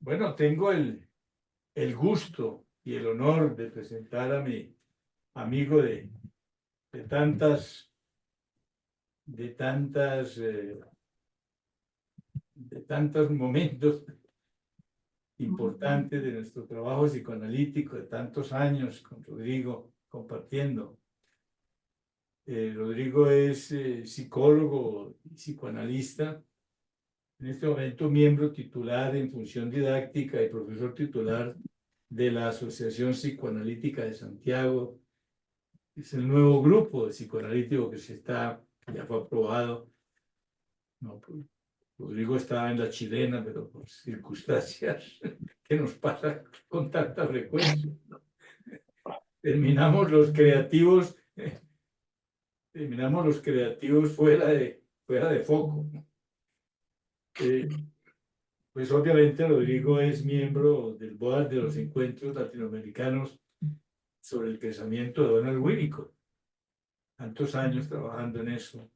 Bueno, tengo el gusto y el honor de presentar a mi amigo de tantas, de tantas, de tantos momentos importantes de nuestro trabajo psicoanalítico, de tantos años con Rodrigo compartiendo. Rodrigo es psicólogo y psicoanalista, en este momento miembro titular en función didáctica y profesor titular de la Asociación Psicoanalítica de Santiago. Es el nuevo grupo de psicoanalítico ya fue aprobado. No, pues, Rodrigo estaba en la chilena, pero por circunstancias que nos pasa con tanta frecuencia. Terminamos los creativos, terminamos los creativos fuera de foco. Eh, pues obviamente Rodrigo es miembro del BOAD de los Encuentros Latinoamericanos sobre el pensamiento de Donald Winnicott. Tantos años trabajando en eso.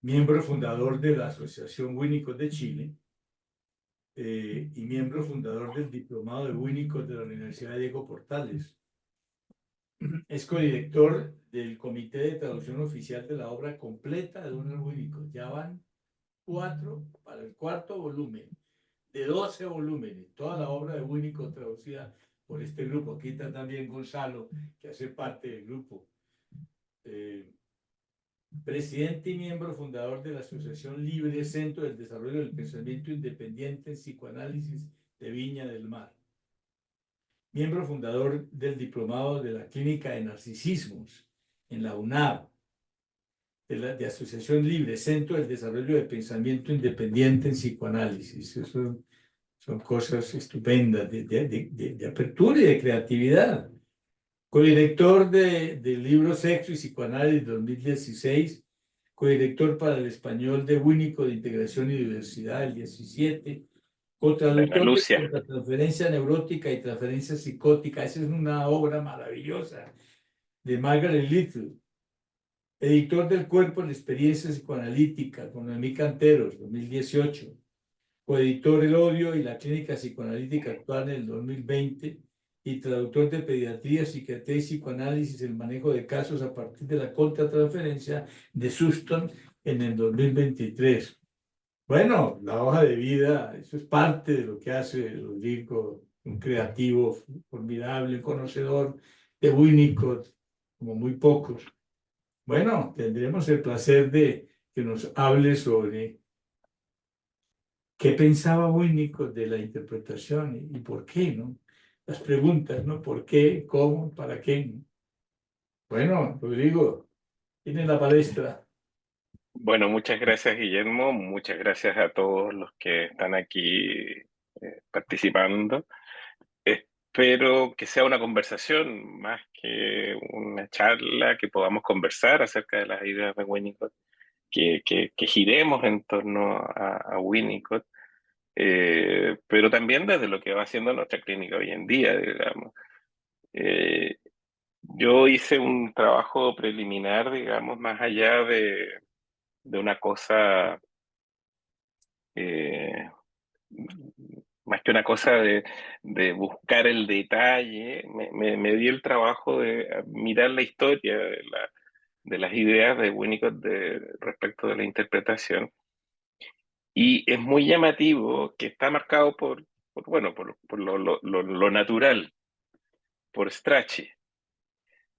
Miembro fundador de la Asociación Winnicott de Chile y miembro fundador del Diplomado de Winnicott de la Universidad de Diego Portales. Es codirector del Comité de Traducción Oficial de la obra completa de Donald Winnicott. Ya van 4 para el cuarto volumen, de 12 volúmenes, toda la obra de Winnicott traducida por este grupo. Aquí está también Gonzalo, que hace parte del grupo. Presidente y miembro fundador de la Asociación Libre Centro del Desarrollo del Pensamiento Independiente en Psicoanálisis de Viña del Mar. Miembro fundador del Diplomado de la Clínica de Narcisismos en la UNAV, de Asociación Libre Centro del Desarrollo del Pensamiento Independiente en Psicoanálisis. Eso son cosas estupendas de apertura y de creatividad. Codirector del libro Sexo y Psicoanálisis 2016, codirector para el español de Winnicott de Integración y Diversidad el 17, Ana cotraductor de Lucia. Transferencia Neurótica y Transferencia Psicótica. Esa es una obra maravillosa de Margaret Little. Editor del Cuerpo en la Experiencia Psicoanalítica con Noemí Canteros, 2018. Coeditor El Odio y la Clínica Psicoanalítica Actual en el 2020 y traductor de Pediatría, Psiquiatría y Psicoanálisis, el manejo de casos a partir de la contratransferencia de Suston en el 2023. Bueno, la hoja de vida, eso es parte de lo que hace Rodrigo, un creativo formidable, conocedor de Winnicott, como muy pocos. Bueno, tendremos el placer de que nos hable sobre qué pensaba Winnicott de la interpretación y por qué, ¿no? Las preguntas, ¿no? ¿Por qué? ¿Cómo? ¿Para qué? ¿No? Bueno, Rodrigo, tiene la palestra. Bueno, muchas gracias, Guillermo. Muchas gracias a todos los que están aquí participando. Espero que sea una conversación más que una charla, que podamos conversar acerca de las ideas de Winnicott, que giremos en torno a Winnicott, pero también desde lo que va haciendo nuestra clínica hoy en día, digamos. Eh, yo hice un trabajo preliminar, digamos, más allá de una cosa, eh, más que una cosa de buscar el detalle, me di el trabajo de mirar la historia de las ideas de Winnicott respecto de la interpretación. Y es muy llamativo que está marcado bueno, por lo natural, por Strachey.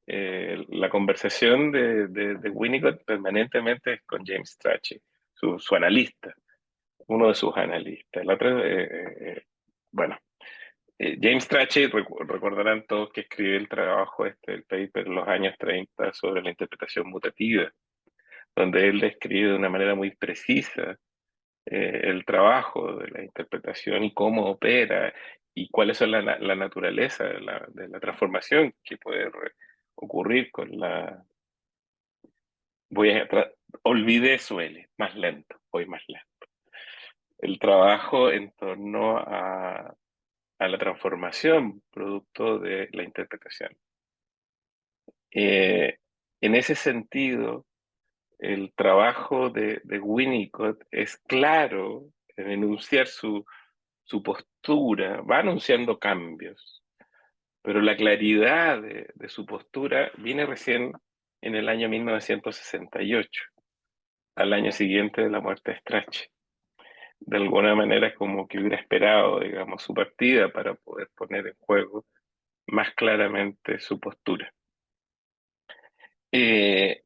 La conversación de Winnicott permanentemente es con James Strachey, su analista, uno de sus analistas. El otro, bueno, James Strachey, recordarán todos que escribió el trabajo, el paper en los años 30 sobre la interpretación mutativa, donde él describe de una manera muy precisa el trabajo de la interpretación y cómo opera y cuáles son la naturaleza de la transformación que puede ocurrir con la... Olvidé su L, más lento, voy más lento. El trabajo en torno a la transformación producto de la interpretación. Eh, en ese sentido, el trabajo de Winnicott es claro en enunciar su postura, va anunciando cambios, pero la claridad de su postura viene recién en el año 1968, al año siguiente de la muerte de Strachey. De alguna manera como que hubiera esperado, digamos, su partida para poder poner en juego más claramente su postura. Eh,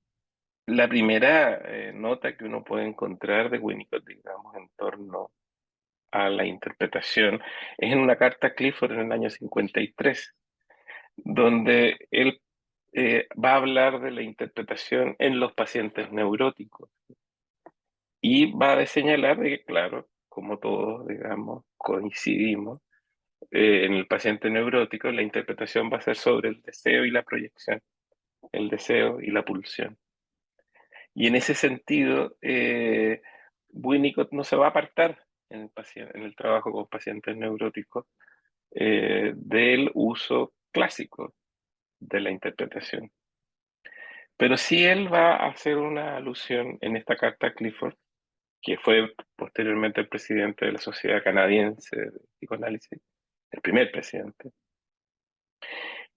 la primera nota que uno puede encontrar de Winnicott, digamos, en torno a la interpretación, es en una carta a Clifford en el año 53, donde él va a hablar de la interpretación en los pacientes neuróticos y va a señalar de que, claro, como todos, digamos, coincidimos, en el paciente neurótico la interpretación va a ser sobre el deseo y la proyección, el deseo y la pulsión. Y en ese sentido, Winnicott no se va a apartar en el trabajo con pacientes neuróticos del uso clásico de la interpretación. Pero sí él va a hacer una alusión en esta carta a Clifford, que fue posteriormente el presidente de la Sociedad Canadiense de Psicoanálisis, el primer presidente,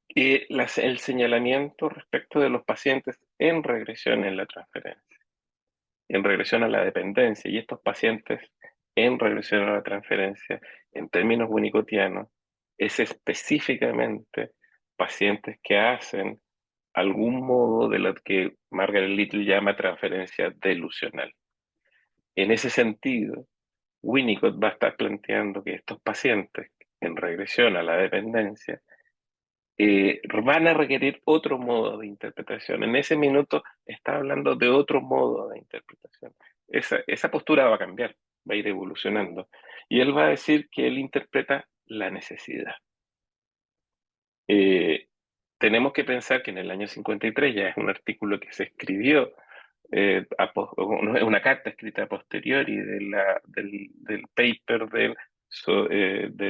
el señalamiento respecto de los pacientes en regresión en la transferencia, en regresión a la dependencia, y estos pacientes en regresión a la transferencia, en términos winnicottianos, es específicamente pacientes que hacen algún modo de lo que Margaret Little llama transferencia delusional. En ese sentido, Winnicott va a estar planteando que estos pacientes en regresión a la dependencia van a requerir otro modo de interpretación. En ese minuto está hablando de otro modo de interpretación. Esa postura va a cambiar, va a ir evolucionando. Y él va a decir que él interpreta la necesidad. Eh, tenemos que pensar que en el año 53 ya es un artículo que se escribió, una carta escrita a posteriori del paper de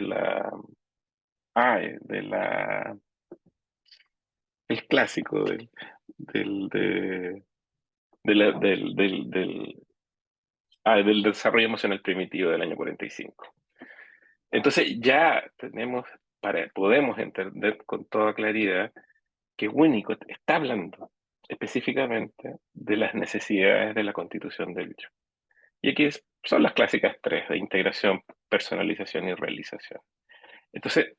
la, de la el clásico del, de, de la- del desarrollo emocional primitivo del año 45. Entonces ya podemos entender con toda claridad que Winnicott está hablando específicamente de las necesidades de la constitución del yo. Y aquí son las clásicas tres de integración, personalización y realización. Entonces,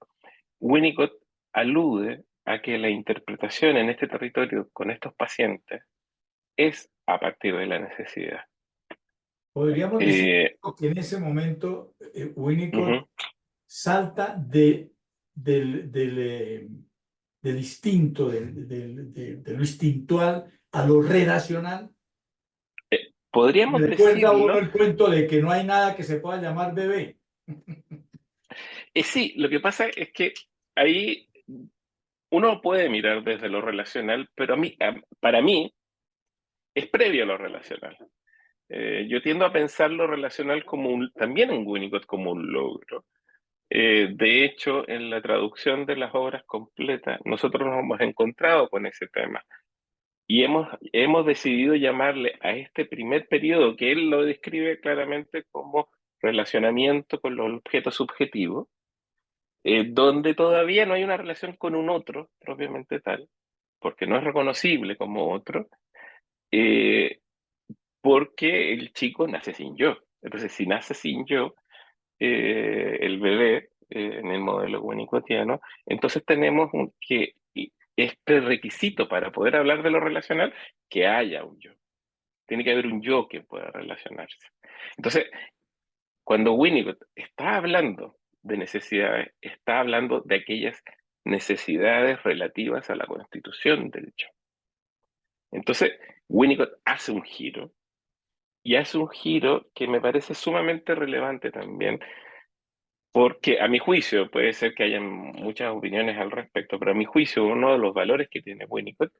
Winnicott alude a que la interpretación en este territorio con estos pacientes es a partir de la necesidad. Podríamos decir Eh, que en ese momento Winnicott Ujú. salta del instinto, de lo instintual a lo relacional. Me Podríamos recuerda a uno decirlo, el cuento de que no hay nada que se pueda llamar bebé. sí, lo que pasa es que ahí uno puede mirar desde lo relacional, pero para mí es previo a lo relacional. Yo tiendo a pensar lo relacional como también en Winnicott como un logro. De hecho, en la traducción de las obras completas, nosotros nos hemos encontrado con ese tema y hemos decidido llamarle a este primer periodo, que él lo describe claramente como relacionamiento con los objetos subjetivos, donde todavía no hay una relación con un otro propiamente tal, porque no es reconocible como otro, eh, porque el chico nace sin yo. Entonces, si nace sin yo, el bebé, en el modelo winnicottiano, entonces tenemos que este requisito para poder hablar de lo relacional, que haya un yo. Tiene que haber un yo que pueda relacionarse. Entonces, cuando Winnicott está hablando de necesidades, está hablando de aquellas necesidades relativas a la constitución del yo. Entonces, Winnicott hace un giro, y hace un giro que me parece sumamente relevante también, porque a mi juicio, puede ser que haya muchas opiniones al respecto, pero a mi juicio uno de los valores que tiene Winnicott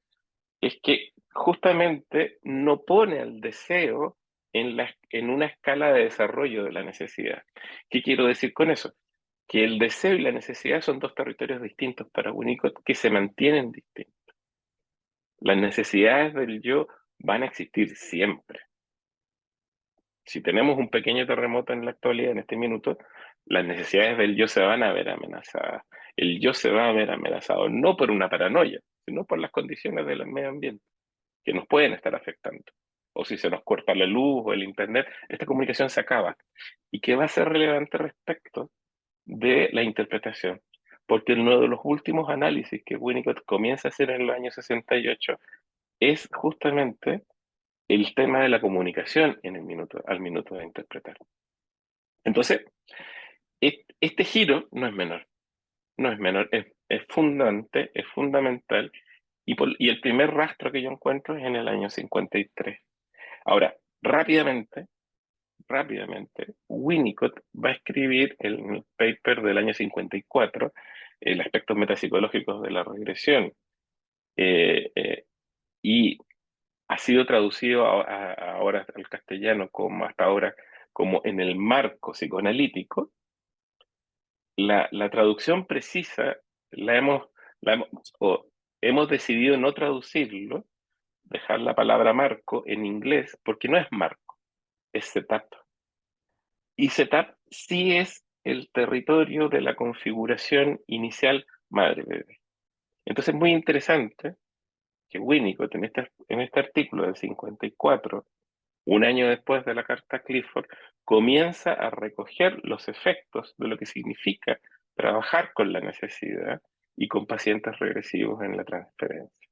es que justamente no pone al deseo en una escala de desarrollo de la necesidad. ¿Qué quiero decir con eso? Que el deseo y la necesidad son dos territorios distintos para Winnicott que se mantienen distintos. Las necesidades del yo van a existir siempre. Si tenemos un pequeño terremoto en la actualidad, en este minuto, las necesidades del yo se van a ver amenazadas. El yo se va a ver amenazado no por una paranoia, sino por las condiciones del medio ambiente que nos pueden estar afectando. O si se nos corta la luz o el internet, esta comunicación se acaba. ¿Y qué va a ser relevante respecto de la interpretación? Porque uno de los últimos análisis que Winnicott comienza a hacer en los años 68 es justamente el tema de la comunicación en el minuto, al minuto de interpretar. Entonces, este giro no es menor, no es menor, es fundante, es fundamental, y el primer rastro que yo encuentro es en el año 53. Ahora, rápidamente, Winnicott va a escribir el paper del año 54, el aspectos metapsicológicos de la regresión, eh, eh, y ha sido traducido ahora al castellano como hasta ahora como en el marco psicoanalítico. La traducción precisa la hemos, la hemos, o hemos decidido no traducirlo, dejar la palabra marco en inglés, porque no es marco, es setup. Y setup sí es el territorio de la configuración inicial madre-bebé. Entonces es muy interesante que Winnicott en este artículo del 54, un año después de la carta a Clifford, comienza a recoger los efectos de lo que significa trabajar con la necesidad y con pacientes regresivos en la transferencia.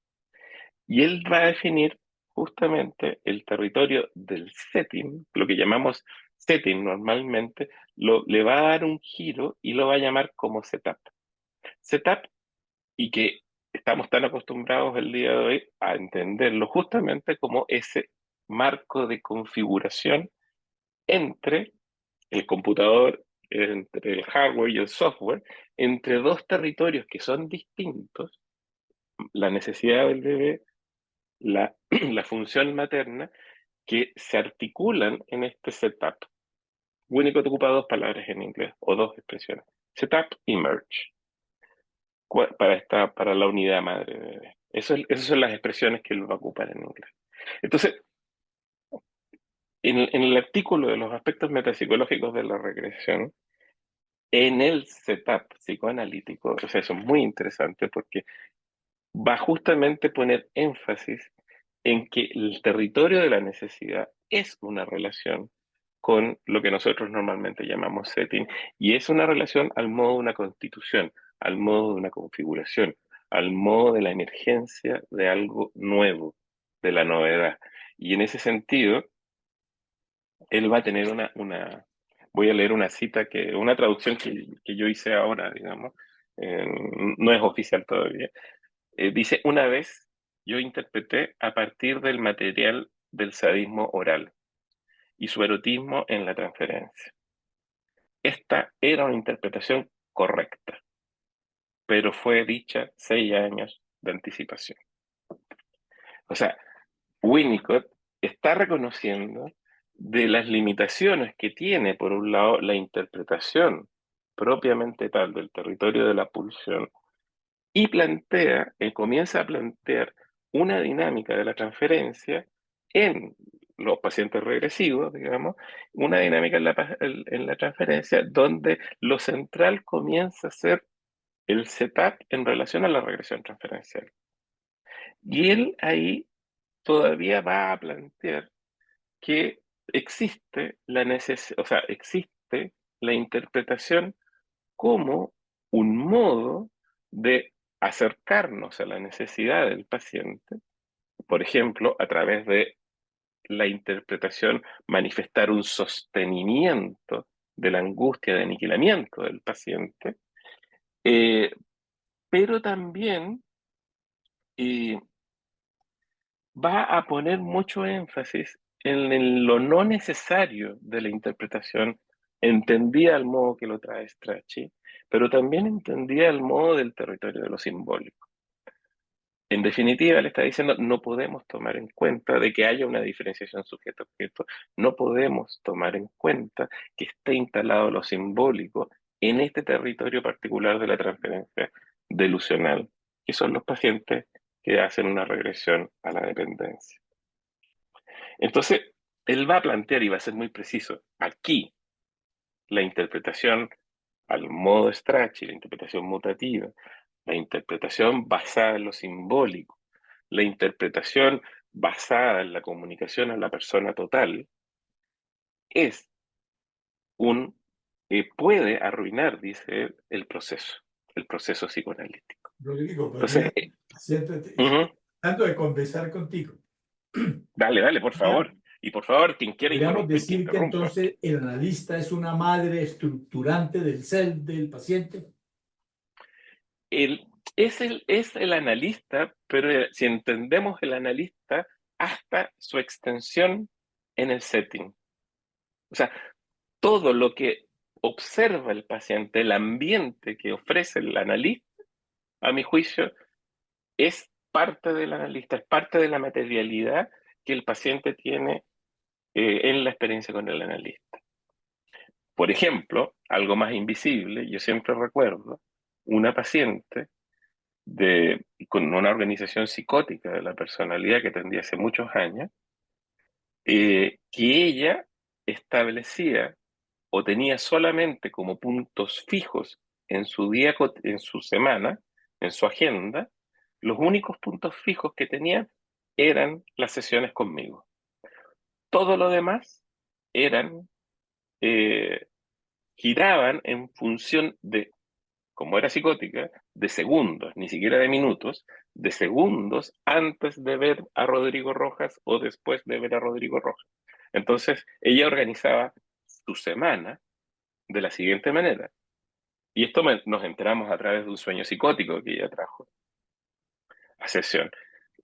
Y él va a definir justamente el territorio del setting, lo que llamamos setting normalmente, le va a dar un giro y lo va a llamar como setup. Setup, y que estamos tan acostumbrados el día de hoy a entenderlo justamente como ese marco de configuración entre el computador, entre el hardware y el software, entre dos territorios que son distintos, la necesidad del bebé, la función materna, que se articulan en este setup. Winnicott ocupa dos palabras en inglés, o dos expresiones, setup y merge, para la unidad madre-bebé. Esas son las expresiones que él va a ocupar en inglés. Entonces, en el artículo de los aspectos metapsicológicos de la regresión, en el setup psicoanalítico, o sea, eso es muy interesante porque va justamente a poner énfasis en que el territorio de la necesidad es una relación con lo que nosotros normalmente llamamos setting, y es una relación al modo de una constitución, al modo de una configuración, al modo de la emergencia de algo nuevo, de la novedad. Y en ese sentido, él va a tener voy a leer una cita, una traducción que yo hice ahora, digamos, eh, no es oficial todavía. Dice, una vez yo interpreté a partir del material del sadismo oral y su erotismo en la transferencia. Esta era una interpretación correcta, pero fue dicha 6 años de anticipación. O sea, Winnicott está reconociendo de las limitaciones que tiene, por un lado, la interpretación propiamente tal del territorio de la pulsión, y comienza a plantear una dinámica de la transferencia en los pacientes regresivos, digamos, una dinámica en la transferencia donde lo central comienza a ser el setup en relación a la regresión transferencial. Y él ahí todavía va a plantear que existe o sea, existe la interpretación como un modo de acercarnos a la necesidad del paciente, por ejemplo, a través de la interpretación, manifestar un sostenimiento de la angustia de aniquilamiento del paciente, eh, pero también eh, va a poner mucho énfasis en lo no necesario de la interpretación, entendida al modo que lo trae Strachey, pero también entendida al modo del territorio de lo simbólico. En definitiva, le está diciendo, no podemos tomar en cuenta de que haya una diferenciación sujeto-objeto, no podemos tomar en cuenta que esté instalado lo simbólico en este territorio particular de la transferencia delusional, que son los pacientes que hacen una regresión a la dependencia. Entonces, él va a plantear y va a ser muy preciso, aquí la interpretación al modo Strachey, la interpretación mutativa, la interpretación basada en lo simbólico, la interpretación basada en la comunicación a la persona total, es un, puede arruinar, dice él, el proceso psicoanalítico. Rodrigo, Entonces, podría, siéntate, ujú, tratando de conversar contigo. dale, dale, por favor. Y por favor, quien quiera Podríamos interrumpir, que decir que interrumpa. entonces el analista es una madre estructurante del self del paciente. El, es el analista, pero si entendemos el analista hasta su extensión en el setting. O sea, todo lo que observa el paciente, el ambiente que ofrece el analista, a mi juicio, es parte del analista, es parte de la materialidad que el paciente tiene en la experiencia con el analista. Por ejemplo, algo más invisible, yo siempre recuerdo una paciente con una organización psicótica de la personalidad que atendí hace muchos años, que ella establecía o tenía solamente como puntos fijos en su día, en su semana, en su agenda, los únicos puntos fijos que tenía eran las sesiones conmigo. Todo lo demás eran, eh, giraban en función de, como era psicótica, de segundos, ni siquiera de minutos, de segundos antes de ver a Rodrigo Rojas o después de ver a Rodrigo Rojas. Entonces, ella organizaba su semana de la siguiente manera. Y esto nos enteramos a través de un sueño psicótico que ella trajo a sesión,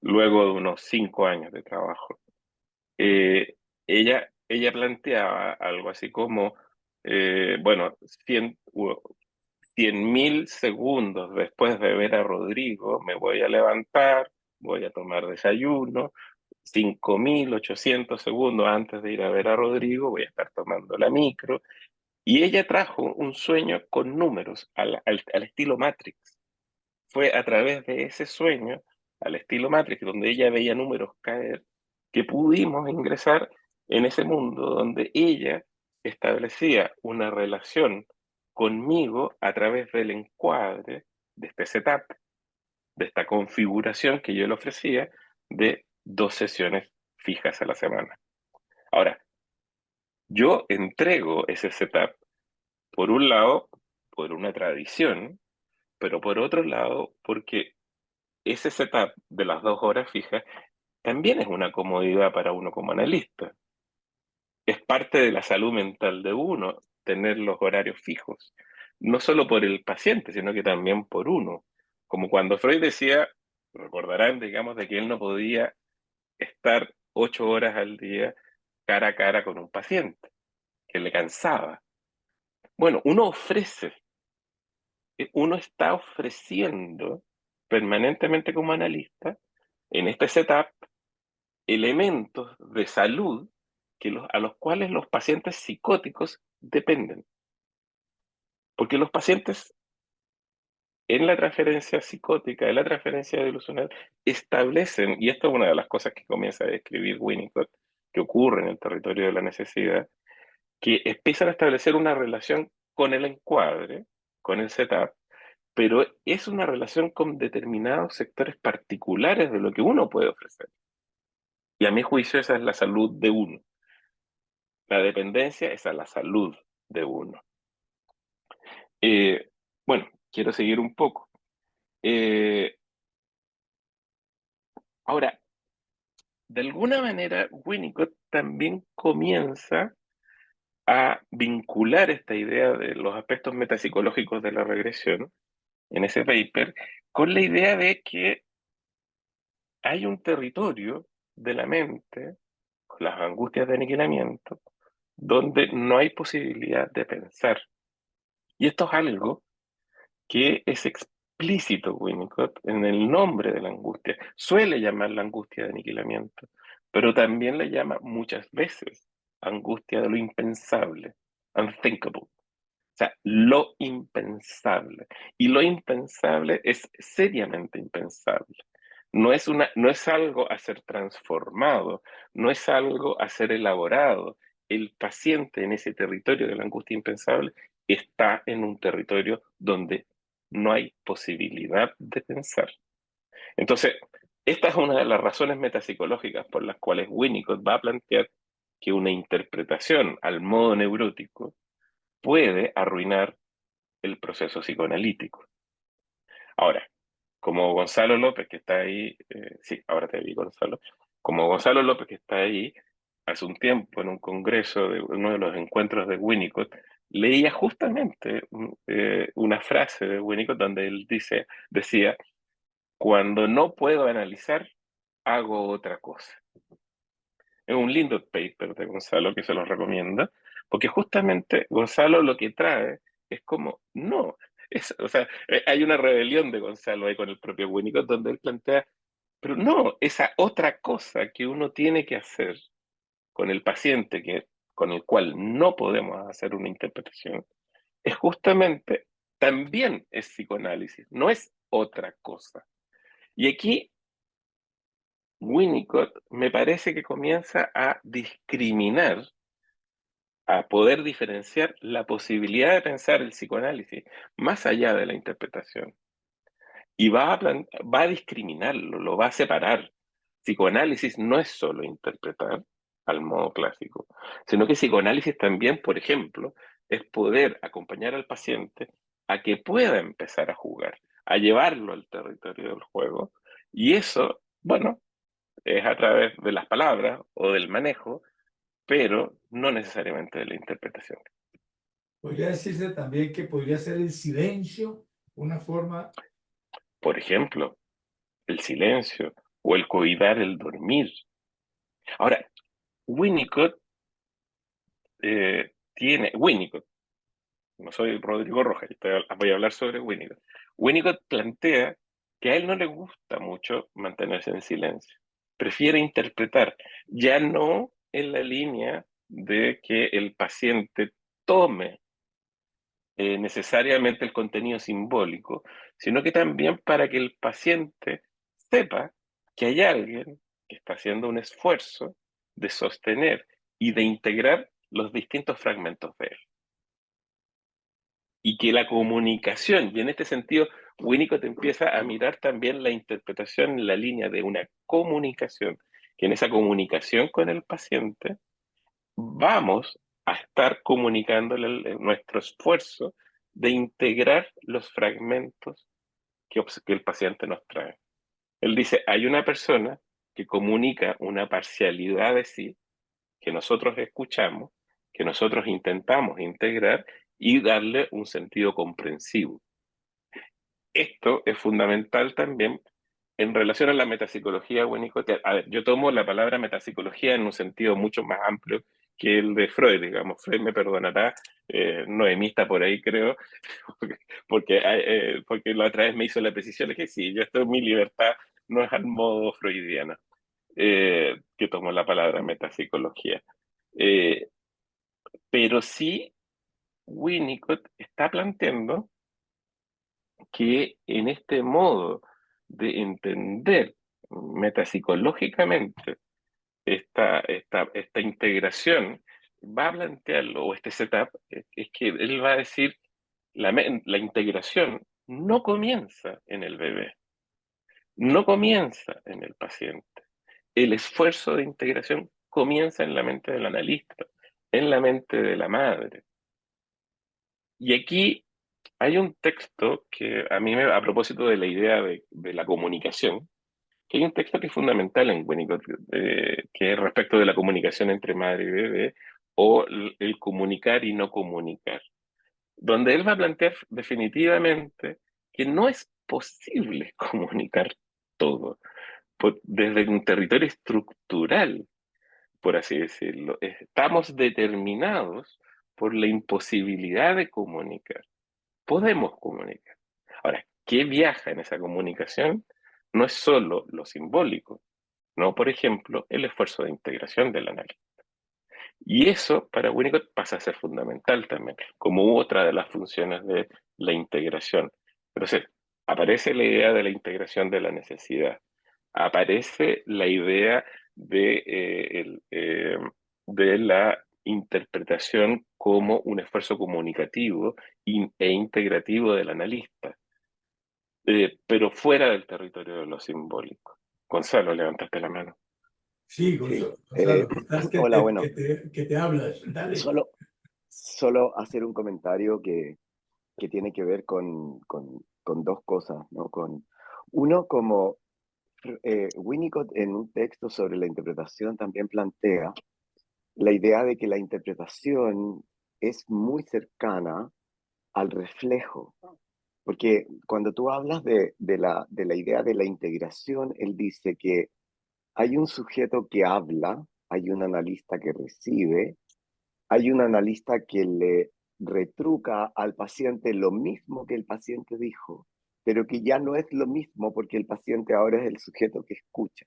luego de unos 5 años de trabajo. Eh, ella planteaba algo así como, bueno, 100.000 segundos después de ver a Rodrigo, me voy a levantar, voy a tomar desayuno. 5.800 segundos antes de ir a ver a Rodrigo, voy a estar tomando la micro. Y ella trajo un sueño con números al estilo Matrix. Fue a través de ese sueño, al estilo Matrix, donde ella veía números caer, que pudimos ingresar en ese mundo donde ella establecía una relación conmigo a través del encuadre de este setup, de esta configuración que yo le ofrecía de 2 sesiones fijas a la semana. Ahora, yo entrego ese setup, por un lado, por una tradición, pero por otro lado, porque ese setup de las 2 horas fijas también es una comodidad para uno como analista. Es parte de la salud mental de uno tener los horarios fijos, no solo por el paciente, sino que también por uno. Como cuando Freud decía, recordarán, digamos, de que él no podía estar 8 horas al día cara a cara con un paciente, que le cansaba. Bueno, uno está ofreciendo permanentemente como analista en este setup elementos de salud a los cuales los pacientes psicóticos dependen. Porque los pacientes en la transferencia psicótica, en la transferencia delusional, establecen, y esto es una de las cosas que comienza a describir Winnicott, que ocurre en el territorio de la necesidad, que empiezan a establecer una relación con el encuadre, con el setup, pero es una relación con determinados sectores particulares de lo que uno puede ofrecer. Y a mi juicio esa es la salud de uno. La dependencia es a la salud de uno. Eh, bueno, quiero seguir un poco. Eh, ahora, de alguna manera, Winnicott también comienza a vincular esta idea de los aspectos metapsicológicos de la regresión en ese paper con la idea de que hay un territorio de la mente, con las angustias de aniquilamiento, donde no hay posibilidad de pensar. Y esto es algo que es explícito Winnicott en el nombre de la angustia. Suele llamar la angustia de aniquilamiento, pero también le llama muchas veces angustia de lo impensable, unthinkable. O sea, lo impensable. Y lo impensable es seriamente impensable. No es algo a ser transformado, no es algo a ser elaborado. El paciente en ese territorio de la angustia impensable está en un territorio donde no hay posibilidad de pensar. Entonces, esta es una de las razones metapsicológicas por las cuales Winnicott va a plantear que una interpretación al modo neurótico puede arruinar el proceso psicoanalítico. Ahora, como Gonzalo López, que está ahí, sí, ahora te vi, Gonzalo, como Gonzalo López, que está ahí, hace un tiempo en un congreso de uno de los encuentros de Winnicott, leía justamente una frase de Winnicott donde él decía, cuando no puedo analizar, hago otra cosa. Es un lindo paper de Gonzalo que se los recomienda, porque justamente Gonzalo lo que trae es como, no, o sea, hay una rebelión de Gonzalo ahí con el propio Winnicott donde él plantea, pero no, esa otra cosa que uno tiene que hacer con el paciente con el cual no podemos hacer una interpretación, es justamente, también es psicoanálisis, no es otra cosa. Y aquí Winnicott me parece que comienza a discriminar, a poder diferenciar la posibilidad de pensar el psicoanálisis más allá de la interpretación. Y va a discriminarlo, lo va a separar. Psicoanálisis no es solo interpretar al modo clásico, sino que psicoanálisis también, por ejemplo, es poder acompañar al paciente a que pueda empezar a jugar, a llevarlo al territorio del juego. Y eso, bueno, es a través de las palabras o del manejo, pero no necesariamente de la interpretación. Podría decirse también que podría ser el silencio una forma. Por ejemplo, el silencio o el cuidar el dormir. Ahora, Winnicott Winnicott, no soy Rodrigo Rojas, voy a hablar sobre Winnicott. Winnicott plantea que a él no le gusta mucho mantenerse en silencio, prefiere interpretar, ya no en la línea de que el paciente tome necesariamente el contenido simbólico, sino que también para que el paciente sepa que hay alguien que está haciendo un esfuerzo de sostener y de integrar los distintos fragmentos de él. Y que la comunicación, y en este sentido, Winnicott empieza a mirar también la interpretación en la línea de una comunicación, que en esa comunicación con el paciente vamos a estar comunicándole nuestro esfuerzo de integrar los fragmentos que el paciente nos trae. Él dice, hay una persona que comunica una parcialidad de sí, que nosotros escuchamos, que nosotros intentamos integrar y darle un sentido comprensivo. Esto es fundamental también en relación a la metapsicología winnicottiana. A ver, yo tomo la palabra metapsicología en un sentido mucho más amplio que el de Freud, digamos. Freud me perdonará, Noemí está por ahí, creo, porque la otra vez me hizo la precisión de que sí, yo estoy en mi libertad, no es al modo freudiano, que tomo la palabra metapsicología. Eh, pero sí, Winnicott está planteando que en este modo de entender metapsicológicamente esta integración, va a plantearlo, o este setup, es que él va a decir, la integración no comienza en el bebé, no comienza en el paciente. El esfuerzo de integración comienza en la mente del analista, en la mente de la madre. Y aquí hay un texto que a mí, a propósito de la idea de la comunicación, que hay un texto que es fundamental en Winnicott, que es respecto de la comunicación entre madre y bebé, o el comunicar y no comunicar, donde él va a plantear definitivamente que no es posible comunicar todo, desde un territorio estructural, por así decirlo. Estamos determinados por la imposibilidad de comunicar. Podemos comunicar. Ahora, ¿qué viaja en esa comunicación? No es solo lo simbólico, no, por ejemplo, el esfuerzo de integración del análisis. Y eso para Winnicott pasa a ser fundamental también, como otra de las funciones de la integración. Entonces, aparece la idea de la integración de la necesidad, aparece la idea de, de la interpretación como un esfuerzo comunicativo e integrativo del analista, pero fuera del territorio de lo simbólico. Gonzalo, levantaste la mano. Sí, Sí. Gonzalo, que estás Hola, bueno, que te hablas. Dale. solo, solo hacer un comentario que tiene que ver con dos cosas, ¿no? Uno, como Winnicott en un texto sobre la interpretación también plantea la idea de que la interpretación es muy cercana al reflejo, porque cuando tú hablas de la idea de la integración, él dice que hay un sujeto que habla, hay un analista que recibe, hay un analista que le retruca al paciente lo mismo que el paciente dijo, pero que ya no es lo mismo porque el paciente ahora es el sujeto que escucha.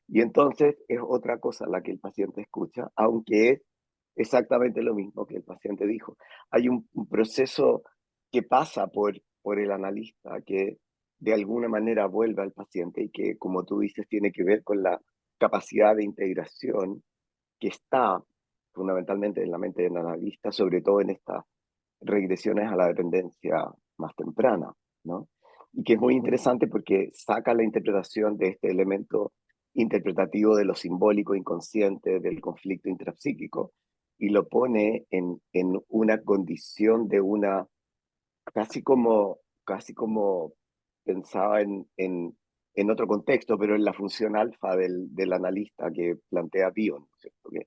Y entonces es otra cosa la que el paciente escucha, aunque es exactamente lo mismo que el paciente dijo. Hay un proceso que pasa por el analista que de alguna manera vuelve al paciente y que, como tú dices, tiene que ver con la capacidad de integración que está fundamentalmente en la mente del analista, sobre todo en estas regresiones a la dependencia más temprana, ¿no? Y que es muy interesante porque saca la interpretación de este elemento interpretativo de lo simbólico inconsciente, del conflicto intrapsíquico, y lo pone en una condición de una, casi como pensaba en otro contexto, pero en la función alfa del analista que plantea Bion, ¿no es cierto? Que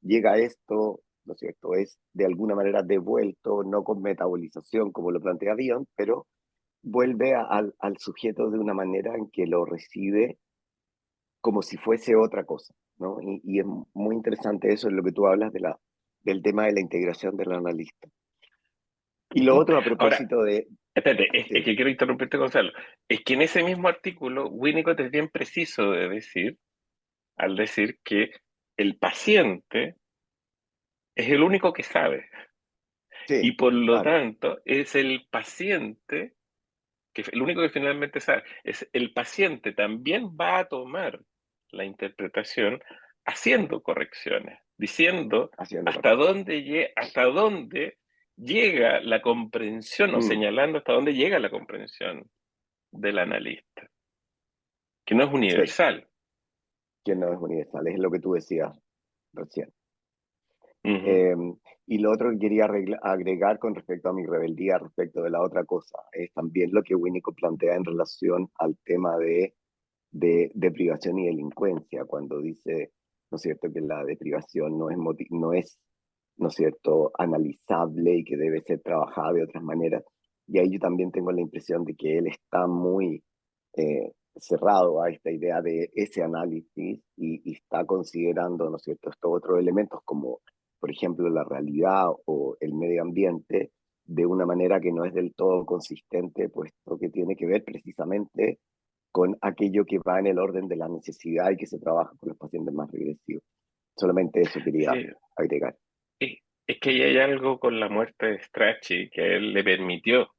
llega a esto, ¿no es cierto? Es de alguna manera devuelto, no con metabolización como lo plantea Bion, pero vuelve al sujeto de una manera en que lo recibe como si fuese otra cosa, ¿no? Y es muy interesante eso, en lo que tú hablas del tema de la integración del analista. Y lo Ujú. otro a Ahora, propósito de... espérate, es Sí, que quiero interrumpirte, Gonzalo. Es que en ese mismo artículo, Winnicott es bien preciso de decir, al decir que el paciente es el único que sabe y sí, por lo claro, tanto es el paciente que el único que finalmente sabe. Es el paciente también va a tomar la interpretación haciendo correcciones, diciendo haciendo corrección. hasta dónde llega la comprensión o Mm, señalando hasta dónde llega la comprensión del analista, que no es sí, universal. que no es universal, es lo que tú decías recién. Ujú. Eh, y lo otro que quería agregar con respecto a mi rebeldía respecto de la otra cosa es también lo que Winnicott plantea en relación al tema de deprivación y delincuencia, cuando dice, ¿no es cierto?, que la deprivación no es, ¿no es cierto?, analizable y que debe ser trabajada de otras maneras. Y ahí yo también tengo la impresión de que él está muy cerrado a esta idea de ese análisis y está considerando, ¿no es cierto?, estos otros elementos como, por ejemplo, la realidad o el medio ambiente de una manera que no es del todo consistente, puesto que tiene que ver precisamente con aquello que va en el orden de la necesidad y que se trabaja con los pacientes más regresivos. Solamente eso quería Sí, agregar. es, es que ahí hay algo con la muerte de Strachey que a él le permitió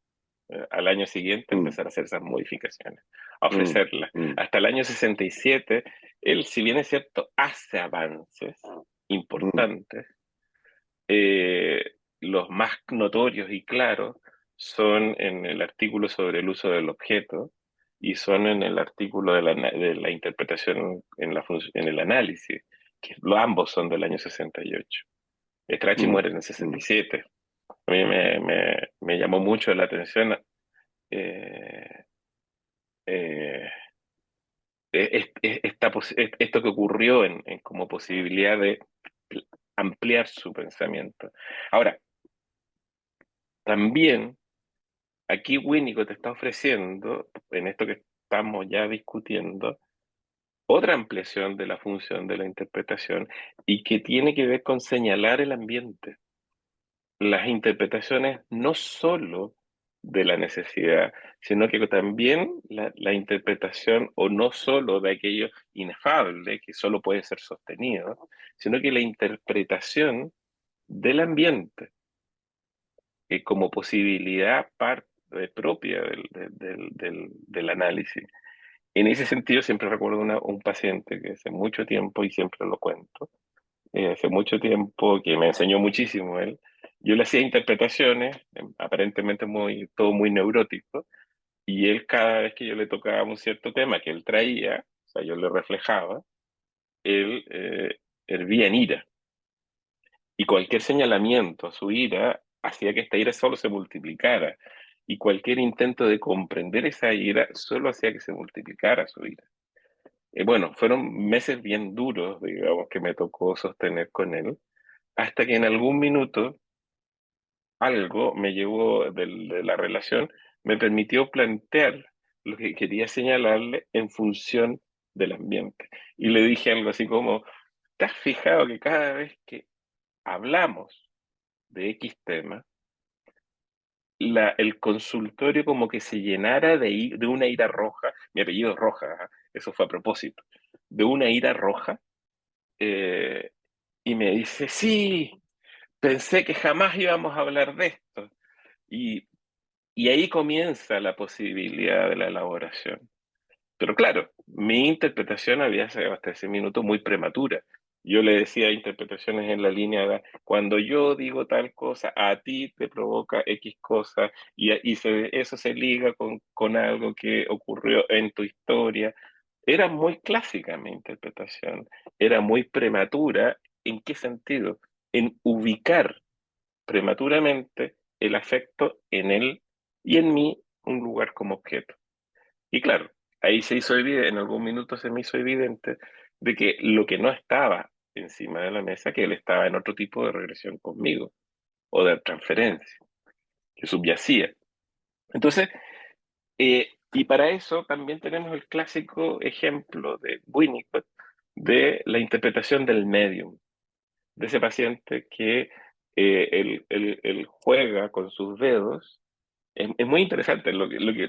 al año siguiente Mm, empezar a hacer esas modificaciones, a mm, ofrecerlas. mm, Hasta el año 67, él, si bien es cierto, hace avances mm, importantes, eh, los más notorios y claros son en el artículo sobre el uso del objeto y son en el artículo de la interpretación en el análisis, que ambos son del año 68. Strachey mm, muere en el mm. 67. A mí me llamó mucho la atención eh, eh, esto que ocurrió como posibilidad de ampliar su pensamiento. Ahora, también aquí Winnicott te está ofreciendo, en esto que estamos ya discutiendo, otra ampliación de la función de la interpretación y que tiene que ver con señalar el ambiente. Las interpretaciones no solo de la necesidad, sino que también la interpretación, o no solo de aquello inefable, que solo puede ser sostenido, sino que la interpretación del ambiente, como posibilidad propia del análisis. En ese sentido, siempre recuerdo un paciente que hace mucho tiempo, y siempre lo cuento, hace mucho tiempo, que me enseñó muchísimo él. Yo le hacía interpretaciones, aparentemente todo muy neurótico, y él cada vez que yo le tocaba un cierto tema que él traía, o sea, yo le reflejaba, él hervía en ira. Y cualquier señalamiento a su ira hacía que esta ira solo se multiplicara. Y cualquier intento de comprender esa ira solo hacía que se multiplicara su ira. Bueno, fueron meses bien duros, digamos, que me tocó sostener con él, hasta que en algún minuto algo me llevó de la relación, me permitió plantear lo que quería señalarle en función del ambiente. Y le dije algo así como, ¿te has fijado que cada vez que hablamos de X tema, el consultorio como que se llenara de una ira roja? Mi apellido es Roja, ajá, eso fue a propósito, de una ira roja, eh, y me dice, sí, pensé que jamás íbamos a hablar de esto. Y, y ahí comienza la posibilidad de la elaboración. Pero claro, mi interpretación había sido hasta ese minuto muy prematura. Yo le decía interpretaciones en la línea de cuando yo digo tal cosa, a ti te provoca X cosa eso se liga con algo que ocurrió en tu historia. Era muy clásica mi interpretación, era muy prematura. ¿En qué sentido? En ubicar prematuramente el afecto en él y en mí un lugar como objeto. Y claro, ahí se hizo evidente, en algún minuto se me hizo evidente de que lo que no estaba encima de la mesa, que él estaba en otro tipo de regresión conmigo o de transferencia, que subyacía. Entonces, y para eso también tenemos el clásico ejemplo de Winnicott de la interpretación del medium, de ese paciente que él juega con sus dedos. Es muy interesante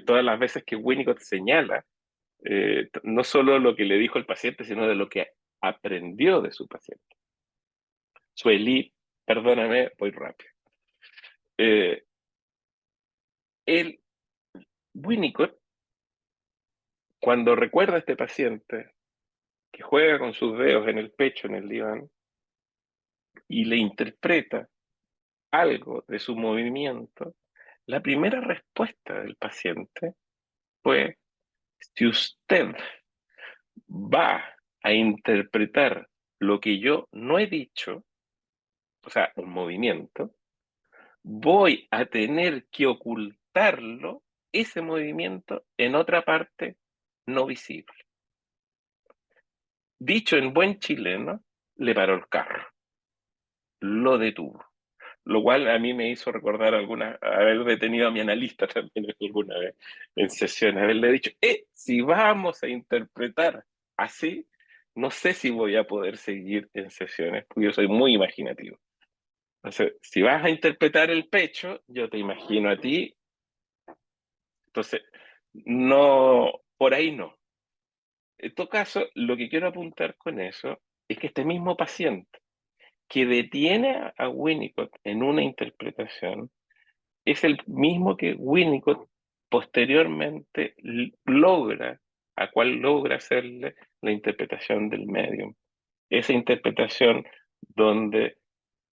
todas las veces que Winnicott señala no solo lo que le dijo el paciente, sino de lo que aprendió de su paciente. Sueli, perdóname, voy rápido. Eh, el Winnicott, cuando recuerda a este paciente que juega con sus dedos en el pecho, en el diván, y le interpreta algo de su movimiento, la primera respuesta del paciente fue, si usted va a interpretar lo que yo no he dicho, o sea, un movimiento, voy a tener que ocultarlo, ese movimiento, en otra parte no visible. Dicho en buen chileno, le paró el carro, lo detuvo. Lo cual a mí me hizo recordar haber detenido a mi analista también alguna vez en sesiones, haberle dicho, si vamos a interpretar así, no sé si voy a poder seguir en sesiones, porque yo soy muy imaginativo. Entonces, si vas a interpretar el pecho, yo te imagino a ti. Entonces, no, por ahí no. En todo caso, lo que quiero apuntar con eso es que este mismo paciente que detiene a Winnicott en una interpretación es el mismo que Winnicott posteriormente a cual logra hacerle la interpretación del medium. Esa interpretación donde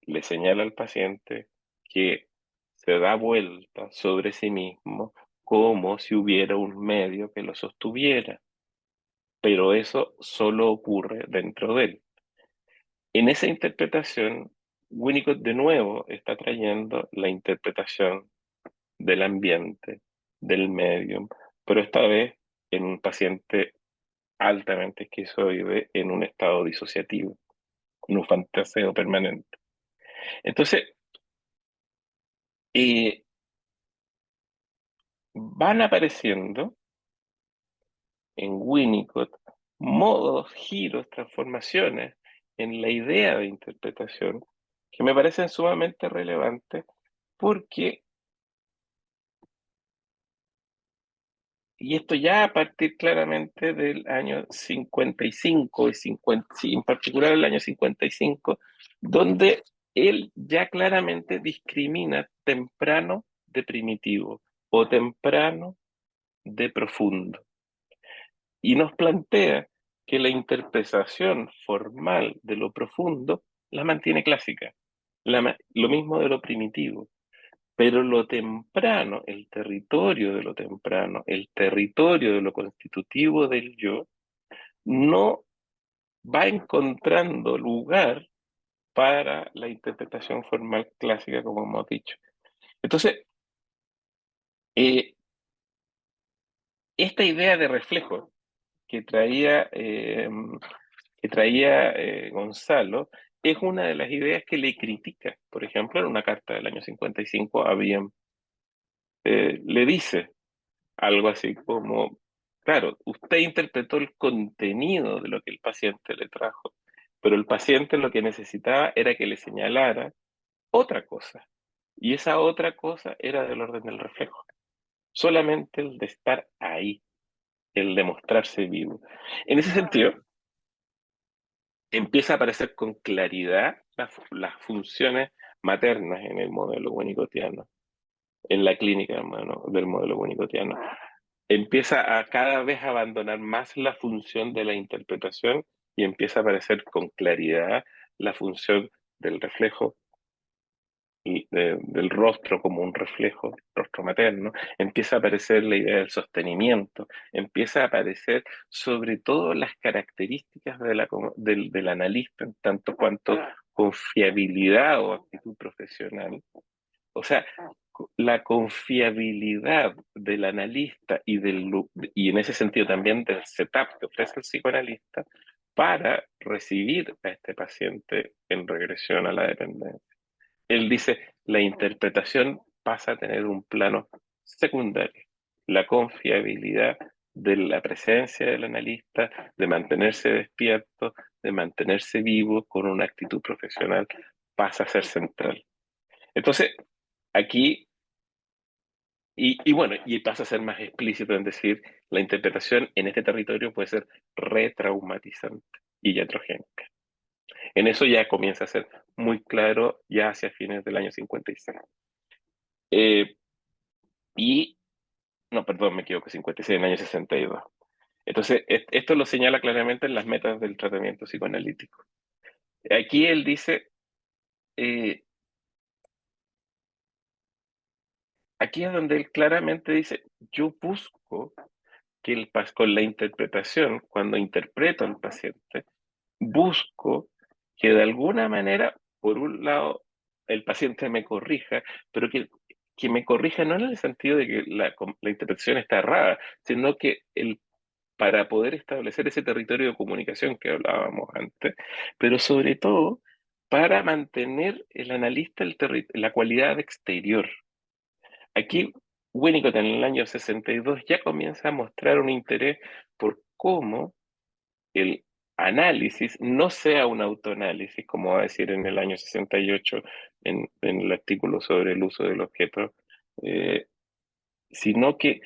le señala al paciente que se da vuelta sobre sí mismo como si hubiera un medio que lo sostuviera, pero eso solo ocurre dentro de él. En esa interpretación, Winnicott de nuevo está trayendo la interpretación del ambiente, del medium, pero esta vez en un paciente altamente esquizoide en un estado disociativo, en un fantaseo permanente. Entonces, eh, van apareciendo en Winnicott modos, giros, transformaciones en la idea de interpretación que me parecen sumamente relevantes porque, y esto ya a partir claramente del año 55 y 50, sí, en particular el año 55, donde él ya claramente discrimina temprano de primitivo o temprano de profundo. Y nos plantea que la interpretación formal de lo profundo la mantiene clásica. Lo mismo de lo primitivo. Pero lo temprano, el territorio de lo temprano, el territorio de lo constitutivo del yo, no va encontrando lugar para la interpretación formal clásica, como hemos dicho. Entonces, eh, esta idea de reflejo que traía Gonzalo es una de las ideas que le critica, por ejemplo, en una carta del año 55 a Bien. Le dice algo así como, claro, usted interpretó el contenido de lo que el paciente le trajo, pero el paciente lo que necesitaba era que le señalara otra cosa, y esa otra cosa era del orden del reflejo, solamente el de estar ahí, el de mostrarse vivo. En ese sentido, empieza a aparecer con claridad las funciones maternas en el modelo winnicottiano, en la clínica, hermano, del modelo winnicottiano. Empieza a cada vez abandonar más la función de la interpretación y empieza a aparecer con claridad la función del reflejo y del rostro como un reflejo, rostro materno, empieza a aparecer la idea del sostenimiento, empieza a aparecer sobre todo las características del analista en tanto cuanto confiabilidad o actitud profesional. O sea, la confiabilidad del analista y en ese sentido también del setup que ofrece el psicoanalista para recibir a este paciente en regresión a la dependencia. Él dice, la interpretación pasa a tener un plano secundario, la confiabilidad de la presencia del analista, de mantenerse despierto, de mantenerse vivo con una actitud profesional, pasa a ser central. Entonces, aquí, y bueno, y pasa a ser más explícito en decir, la interpretación en este territorio puede ser retraumatizante y iatrogénica. En eso ya comienza a ser muy claro ya hacia fines del año 56. Eh, y, no, perdón, me equivoco, 56, en el año 62. Entonces, esto lo señala claramente en las metas del tratamiento psicoanalítico. Aquí él dice, eh, aquí es donde él claramente dice, yo busco que con la interpretación, cuando interpreto al paciente, busco que de alguna manera, por un lado, el paciente me corrija, pero que me corrija no en el sentido de que la interpretación está errada, sino que para poder establecer ese territorio de comunicación que hablábamos antes, pero sobre todo para mantener el analista la cualidad exterior. Aquí Winnicott en el año 62 ya comienza a mostrar un interés por cómo el análisis no sea un autoanálisis, como va a decir en el año 68 en el artículo sobre el uso del objeto, eh, sino que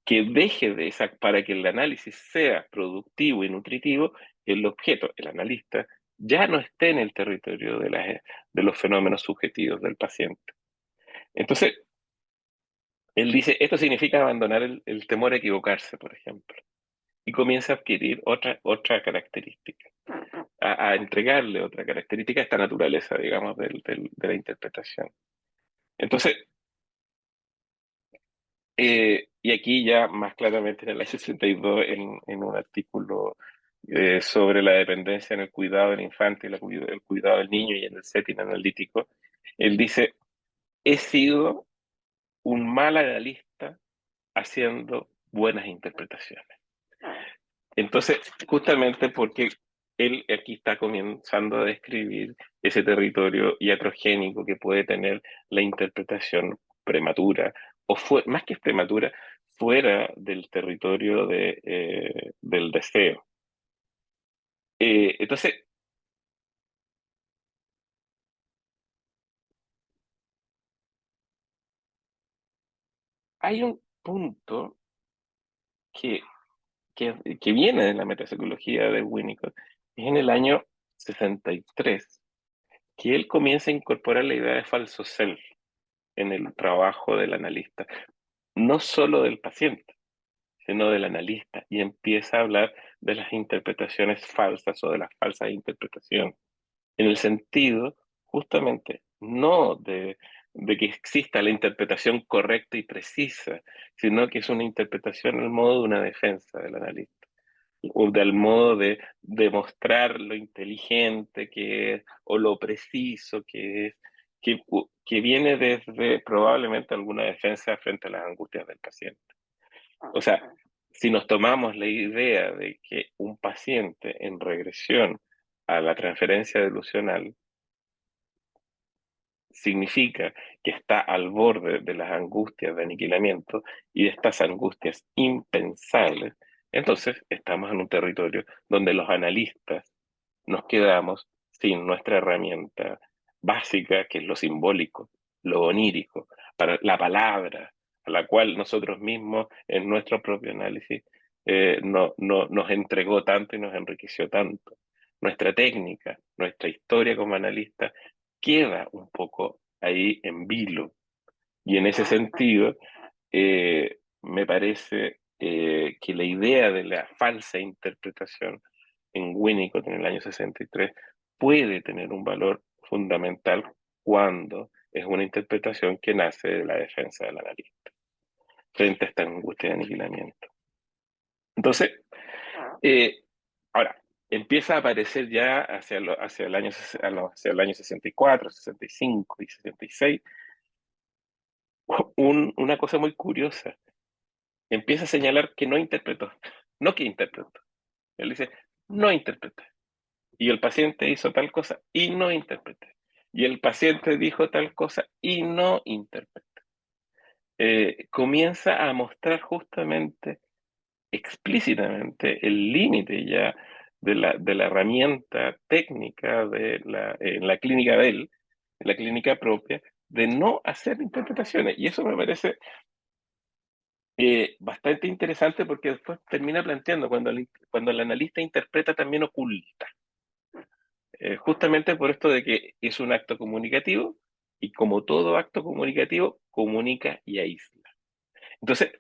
deje de esa, para que el análisis sea productivo y nutritivo, el objeto, el analista, ya no esté en el territorio de los fenómenos subjetivos del paciente. Entonces, él dice, esto significa abandonar el temor a equivocarse, por ejemplo, y comienza a adquirir otra característica, a entregarle otra característica a esta naturaleza, digamos, de la interpretación. Entonces, y aquí ya más claramente en el año 62, en un artículo sobre la dependencia en el cuidado del infante y el cuidado del niño y en el setting analítico, él dice, he sido un mal analista haciendo buenas interpretaciones. Entonces, justamente porque él aquí está comenzando a describir ese territorio iatrogénico que puede tener la interpretación prematura, más que prematura, fuera del territorio del deseo. Entonces, hay un punto que, que viene de la metapsicología de Winnicott, es en el año 63, que él comienza a incorporar la idea de falso self en el trabajo del analista, no solo del paciente, sino del analista, y empieza a hablar de las interpretaciones falsas o de las falsas interpretaciones. en el sentido justamente no de que exista la interpretación correcta y precisa, sino que es una interpretación al modo de una defensa del analista, o del modo de demostrar lo inteligente que es, o lo preciso que es, que viene desde probablemente alguna defensa frente a las angustias del paciente. O sea, si nos tomamos la idea de que un paciente en regresión a la transferencia delusional significa que está al borde de las angustias de aniquilamiento y de estas angustias impensables, entonces estamos en un territorio donde los analistas nos quedamos sin nuestra herramienta básica, que es lo simbólico, lo onírico, para la palabra, a la cual nosotros mismos en nuestro propio análisis nos entregó tanto y nos enriqueció tanto. Nuestra técnica, nuestra historia como analista queda un poco ahí en vilo. Y en ese sentido, me parece que la idea de la falsa interpretación en Winnicott en el año 63 puede tener un valor fundamental cuando es una interpretación que nace de la defensa del analista frente a esta angustia de aniquilamiento. Entonces, ahora, empieza a aparecer ya hacia el año, hacia el año 64, 65 y 66 una cosa muy curiosa. Empieza a señalar que no interpretó, no que interpretó. Él dice, no interpreté. Y el paciente hizo tal cosa y no interpreté. Y el paciente dijo tal cosa y no interpreté. Comienza a mostrar justamente, explícitamente, el límite ya de la herramienta técnica en la clínica de él, en la clínica propia, de no hacer interpretaciones. Y eso me parece bastante interesante porque después termina planteando cuando el analista interpreta también oculta, justamente por esto de que es un acto comunicativo y como todo acto comunicativo, comunica y aísla. Entonces,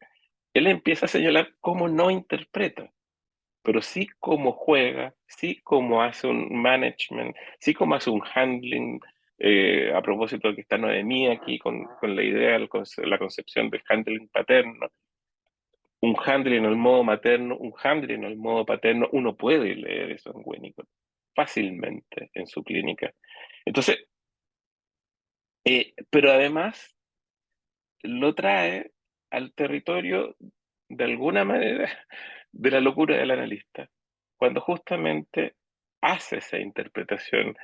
él empieza a señalar cómo no interpreta, pero sí cómo juega, sí cómo hace un management, sí cómo hace un handling, a propósito de que está Noemí aquí con la idea, la concepción del handling paterno, un handling en el modo materno, un handling en el modo paterno, uno puede leer eso en Winnicott fácilmente en su clínica. Entonces, pero además lo trae al territorio, de alguna manera, de la locura del analista, cuando justamente hace esa interpretación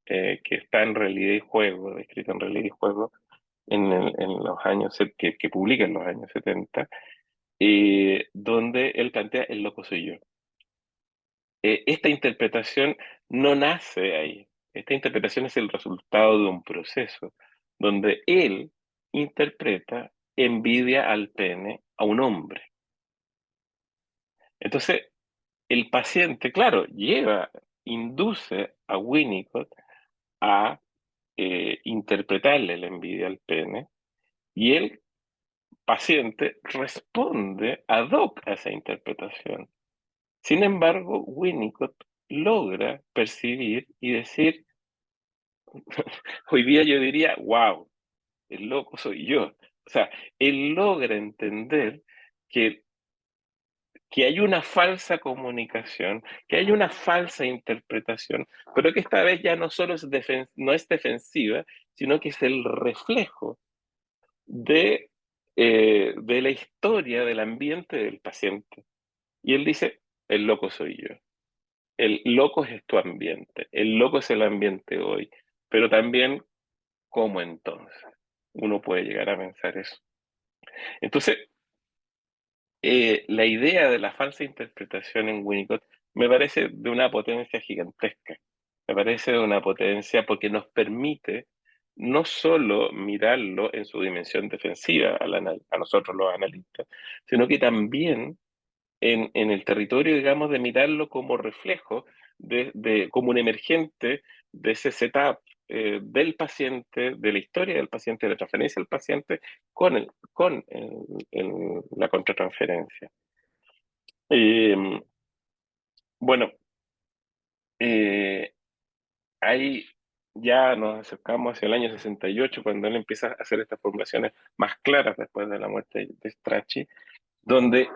que está en realidad y juego, descrita en realidad y juego, en los años, que publica en los años 70, donde él plantea el loco soy yo. Esta interpretación no nace ahí. Esta interpretación es el resultado de un proceso donde él interpreta envidia al pene a un hombre. Entonces, el paciente, claro, induce a Winnicott a interpretarle la envidia al pene y el paciente responde ad hoc a esa interpretación. Sin embargo, Winnicott logra percibir y decir, hoy día yo diría, wow, el loco soy yo. O sea, él logra entender que, que hay una falsa comunicación, que hay una falsa interpretación, pero que esta vez ya no solo no es defensiva, sino que es el reflejo de la historia, del ambiente del paciente. Y él dice, el loco soy yo. El loco es tu ambiente, el loco es el ambiente hoy, pero también, ¿cómo entonces? Uno puede llegar a pensar eso. Entonces, la idea de la falsa interpretación en Winnicott me parece de una potencia gigantesca. Me parece de una potencia porque nos permite no solo mirarlo en su dimensión defensiva a nosotros los analistas, sino que también en el territorio, digamos, de mirarlo como reflejo, como un emergente de ese setup del paciente, de la historia del paciente, de la transferencia del paciente con la contratransferencia. Eh, bueno, eh, ahí ya nos acercamos hacia el año 68, cuando él empieza a hacer estas formulaciones más claras después de la muerte de Strachey, donde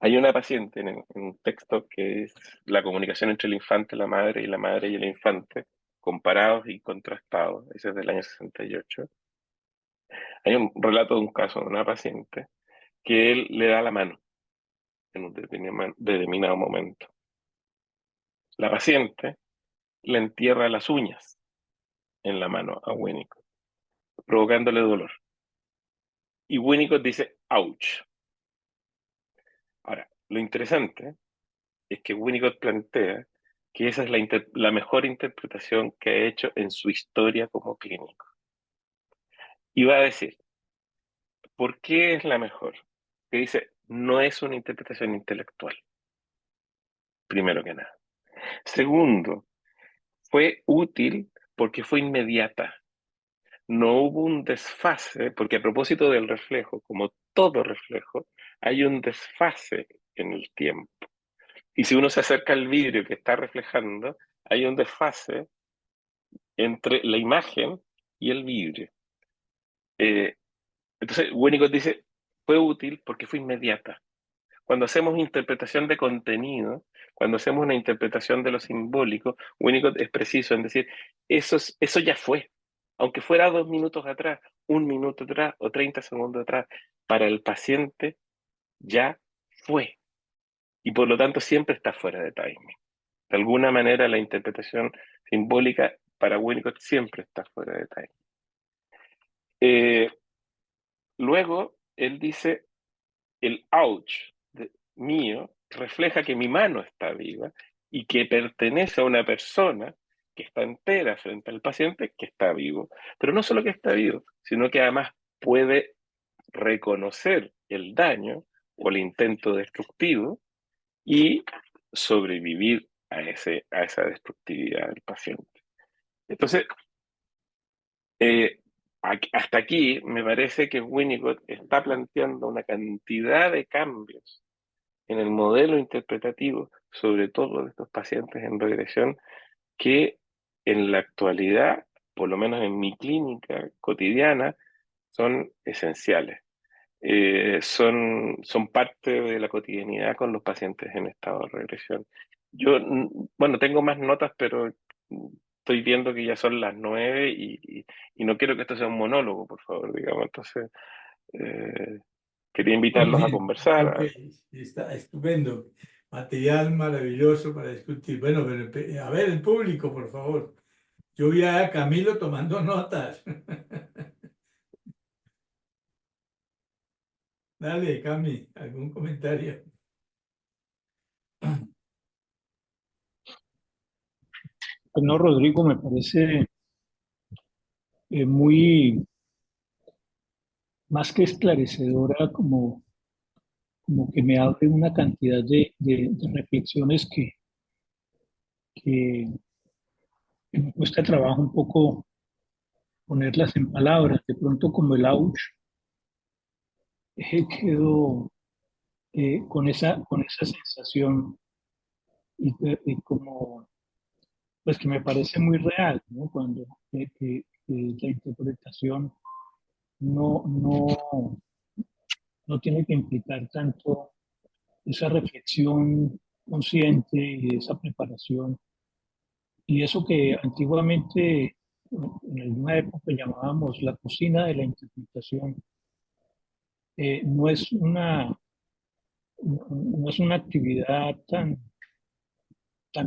hay una paciente en un texto que es la comunicación entre el infante, la madre, y la madre y el infante, comparados y contrastados. Ese es del año 68. Hay un relato de un caso de una paciente que él le da la mano en un determinado momento. La paciente le entierra las uñas en la mano a Winnicott, provocándole dolor. Y Winnicott dice, ouch. Ahora, lo interesante es que Winnicott plantea que esa es la mejor interpretación que ha hecho en su historia como clínico. Y va a decir, ¿por qué es la mejor? Que dice, no es una interpretación intelectual, primero que nada. Segundo, fue útil porque fue inmediata. No hubo un desfase, porque a propósito del reflejo, como todo reflejo, hay un desfase en el tiempo. Y si uno se acerca al vidrio que está reflejando, hay un desfase entre la imagen y el vidrio. Eh, entonces, Winnicott dice, fue útil porque fue inmediata. Cuando hacemos interpretación de contenido, cuando hacemos una interpretación de lo simbólico, Winnicott es preciso en decir, eso ya fue. Aunque fuera 2 minutos atrás, 1 minuto atrás o 30 segundos atrás, para el paciente ya fue. Y por lo tanto siempre está fuera de timing. De alguna manera la interpretación simbólica para Winnicott siempre está fuera de timing. Eh, Luego, él dice, el ouch mío refleja que mi mano está viva y que pertenece a una persona que está entera frente al paciente que está vivo. Pero no solo que está vivo, sino que además puede reconocer el daño o el intento destructivo y sobrevivir a esa destructividad del paciente. Entonces, eh, hasta aquí me parece que Winnicott está planteando una cantidad de cambios en el modelo interpretativo, sobre todo de estos pacientes en regresión, que en la actualidad, por lo menos en mi clínica cotidiana, son esenciales. Son parte de la cotidianidad con los pacientes en estado de regresión. Yo, bueno, tengo más notas, pero estoy viendo que ya son las 9 y no quiero que esto sea un monólogo, por favor, digamos. Entonces, eh, quería Muy invitarlos a bien, ok, conversar. está estupendo. Material maravilloso para discutir. Bueno, pero, a ver, el público, por favor. Yo vi a Camilo tomando notas. Dale, Cami, ¿algún comentario? Pues no, Rodrigo, me parece muy más que esclarecedora, como que me abre una cantidad de reflexiones que, que me cuesta trabajo un poco ponerlas en palabras. De pronto, como el ouch, quedo con esa sensación y como, pues que me parece muy real, ¿no? Cuando que la interpretación no, no tiene que implicar tanto esa reflexión consciente y esa preparación. Y eso que antiguamente, en alguna época llamábamos la cocina de la interpretación, no es una actividad tan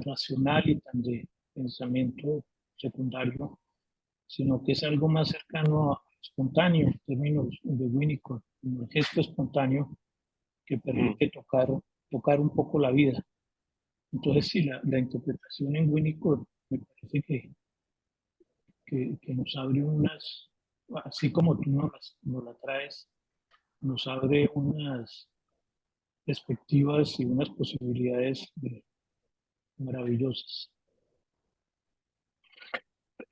racional y tan de pensamiento secundario, sino que es algo más cercano a espontáneo, en términos de Winnicott, como el gesto espontáneo que Mm. permite tocar un poco la vida. Entonces, sí, la interpretación en Winnicott me parece que nos abre así como tú nos la traes, nos abre unas perspectivas y unas posibilidades maravillosas.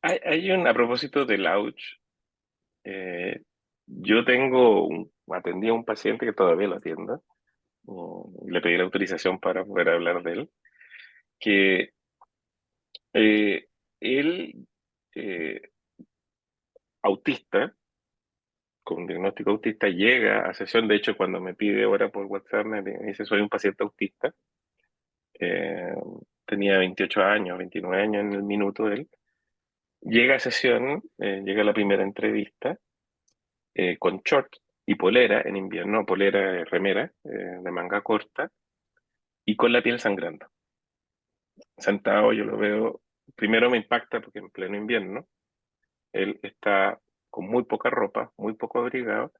A propósito del ouch, eh, yo atendí a un paciente que todavía lo atiendo, le pedí la autorización para poder hablar de él, que él, autista, con un diagnóstico autista, llega a sesión. De hecho, cuando me pide ahora por WhatsApp, me dice, soy un paciente autista. Eh, Tenía 28 años, 29 años en el minuto él. Llega a sesión, llega a la primera entrevista, con short y polera en invierno, polera, remera, de manga corta, y con la piel sangrando. Sentado, yo lo veo, primero me impacta porque en pleno invierno, él está con muy poca ropa, muy poco abrigado,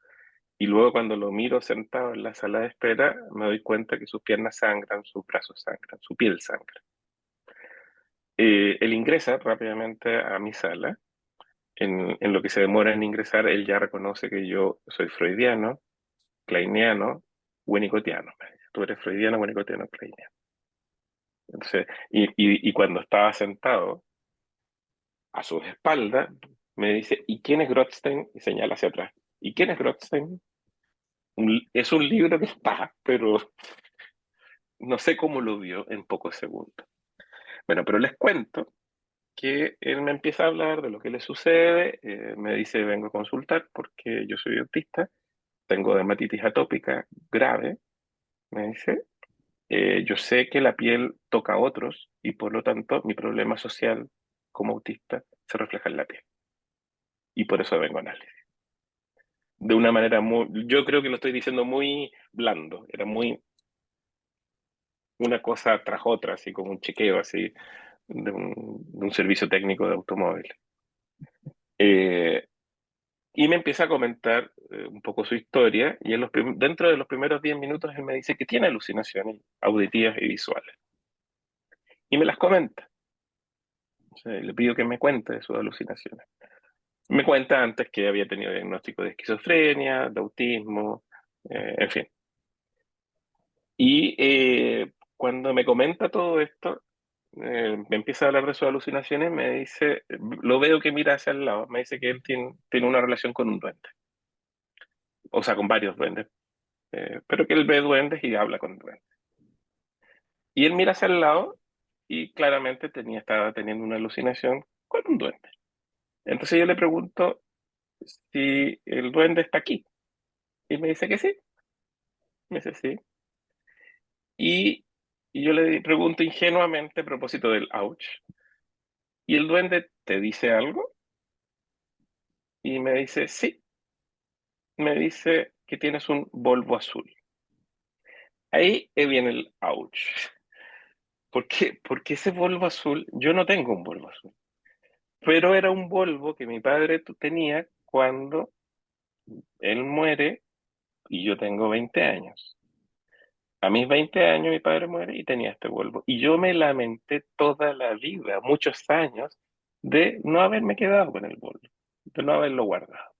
y luego cuando lo miro sentado en la sala de espera, me doy cuenta que sus piernas sangran, sus brazos sangran, su piel sangra. Él ingresa rápidamente a mi sala. En lo que se demora en ingresar, él ya reconoce que yo soy freudiano, kleiniano, winnicottiano. Me dice, tú eres freudiano, winnicottiano, kleiniano. Entonces, y cuando estaba sentado a sus espaldas, me dice, ¿y quién es Grotstein? Y señala hacia atrás. ¿Y quién es Grotstein? Es un libro que está, pero no sé cómo lo vio en pocos segundos. Bueno, pero les cuento que él me empieza a hablar de lo que le sucede, me dice, vengo a consultar porque yo soy autista, tengo dermatitis atópica grave, me dice, yo sé que la piel toca a otros y por lo tanto mi problema social como autista se refleja en la piel. Y por eso vengo a análisis. De una manera muy, yo creo que lo estoy diciendo muy blando, era muy una cosa tras otra, así como un chequeo así de un servicio técnico de automóvil. Y me empieza a comentar un poco su historia y dentro de los primeros 10 minutos él me dice que tiene alucinaciones auditivas y visuales. Y me las comenta. O sea, le pido que me cuente de sus alucinaciones. Me cuenta antes que había tenido diagnóstico de esquizofrenia, de autismo, en fin. Y cuando me comenta todo esto, me empieza a hablar de sus alucinaciones, me dice, lo veo que mira hacia el lado, me dice que él tiene una relación con un duende, o sea, con varios duendes, pero que él ve duendes y habla con duendes. Y él mira hacia el lado y claramente estaba teniendo una alucinación con un duende. Entonces yo le pregunto si el duende está aquí. Y me dice que sí. Me dice sí. Y, y yo le pregunto ingenuamente a propósito del ouch. ¿Y el duende te dice algo? Y me dice sí. Me dice que tienes un Volvo azul. Ahí viene el ouch. ¿Por qué? Porque ese Volvo azul, yo no tengo un Volvo azul, pero era un Volvo que mi padre tenía cuando él muere y yo tengo 20 años. A mis 20 años mi padre muere y tenía este Volvo. Y yo me lamenté toda la vida, muchos años, de no haberme quedado con el Volvo, de no haberlo guardado.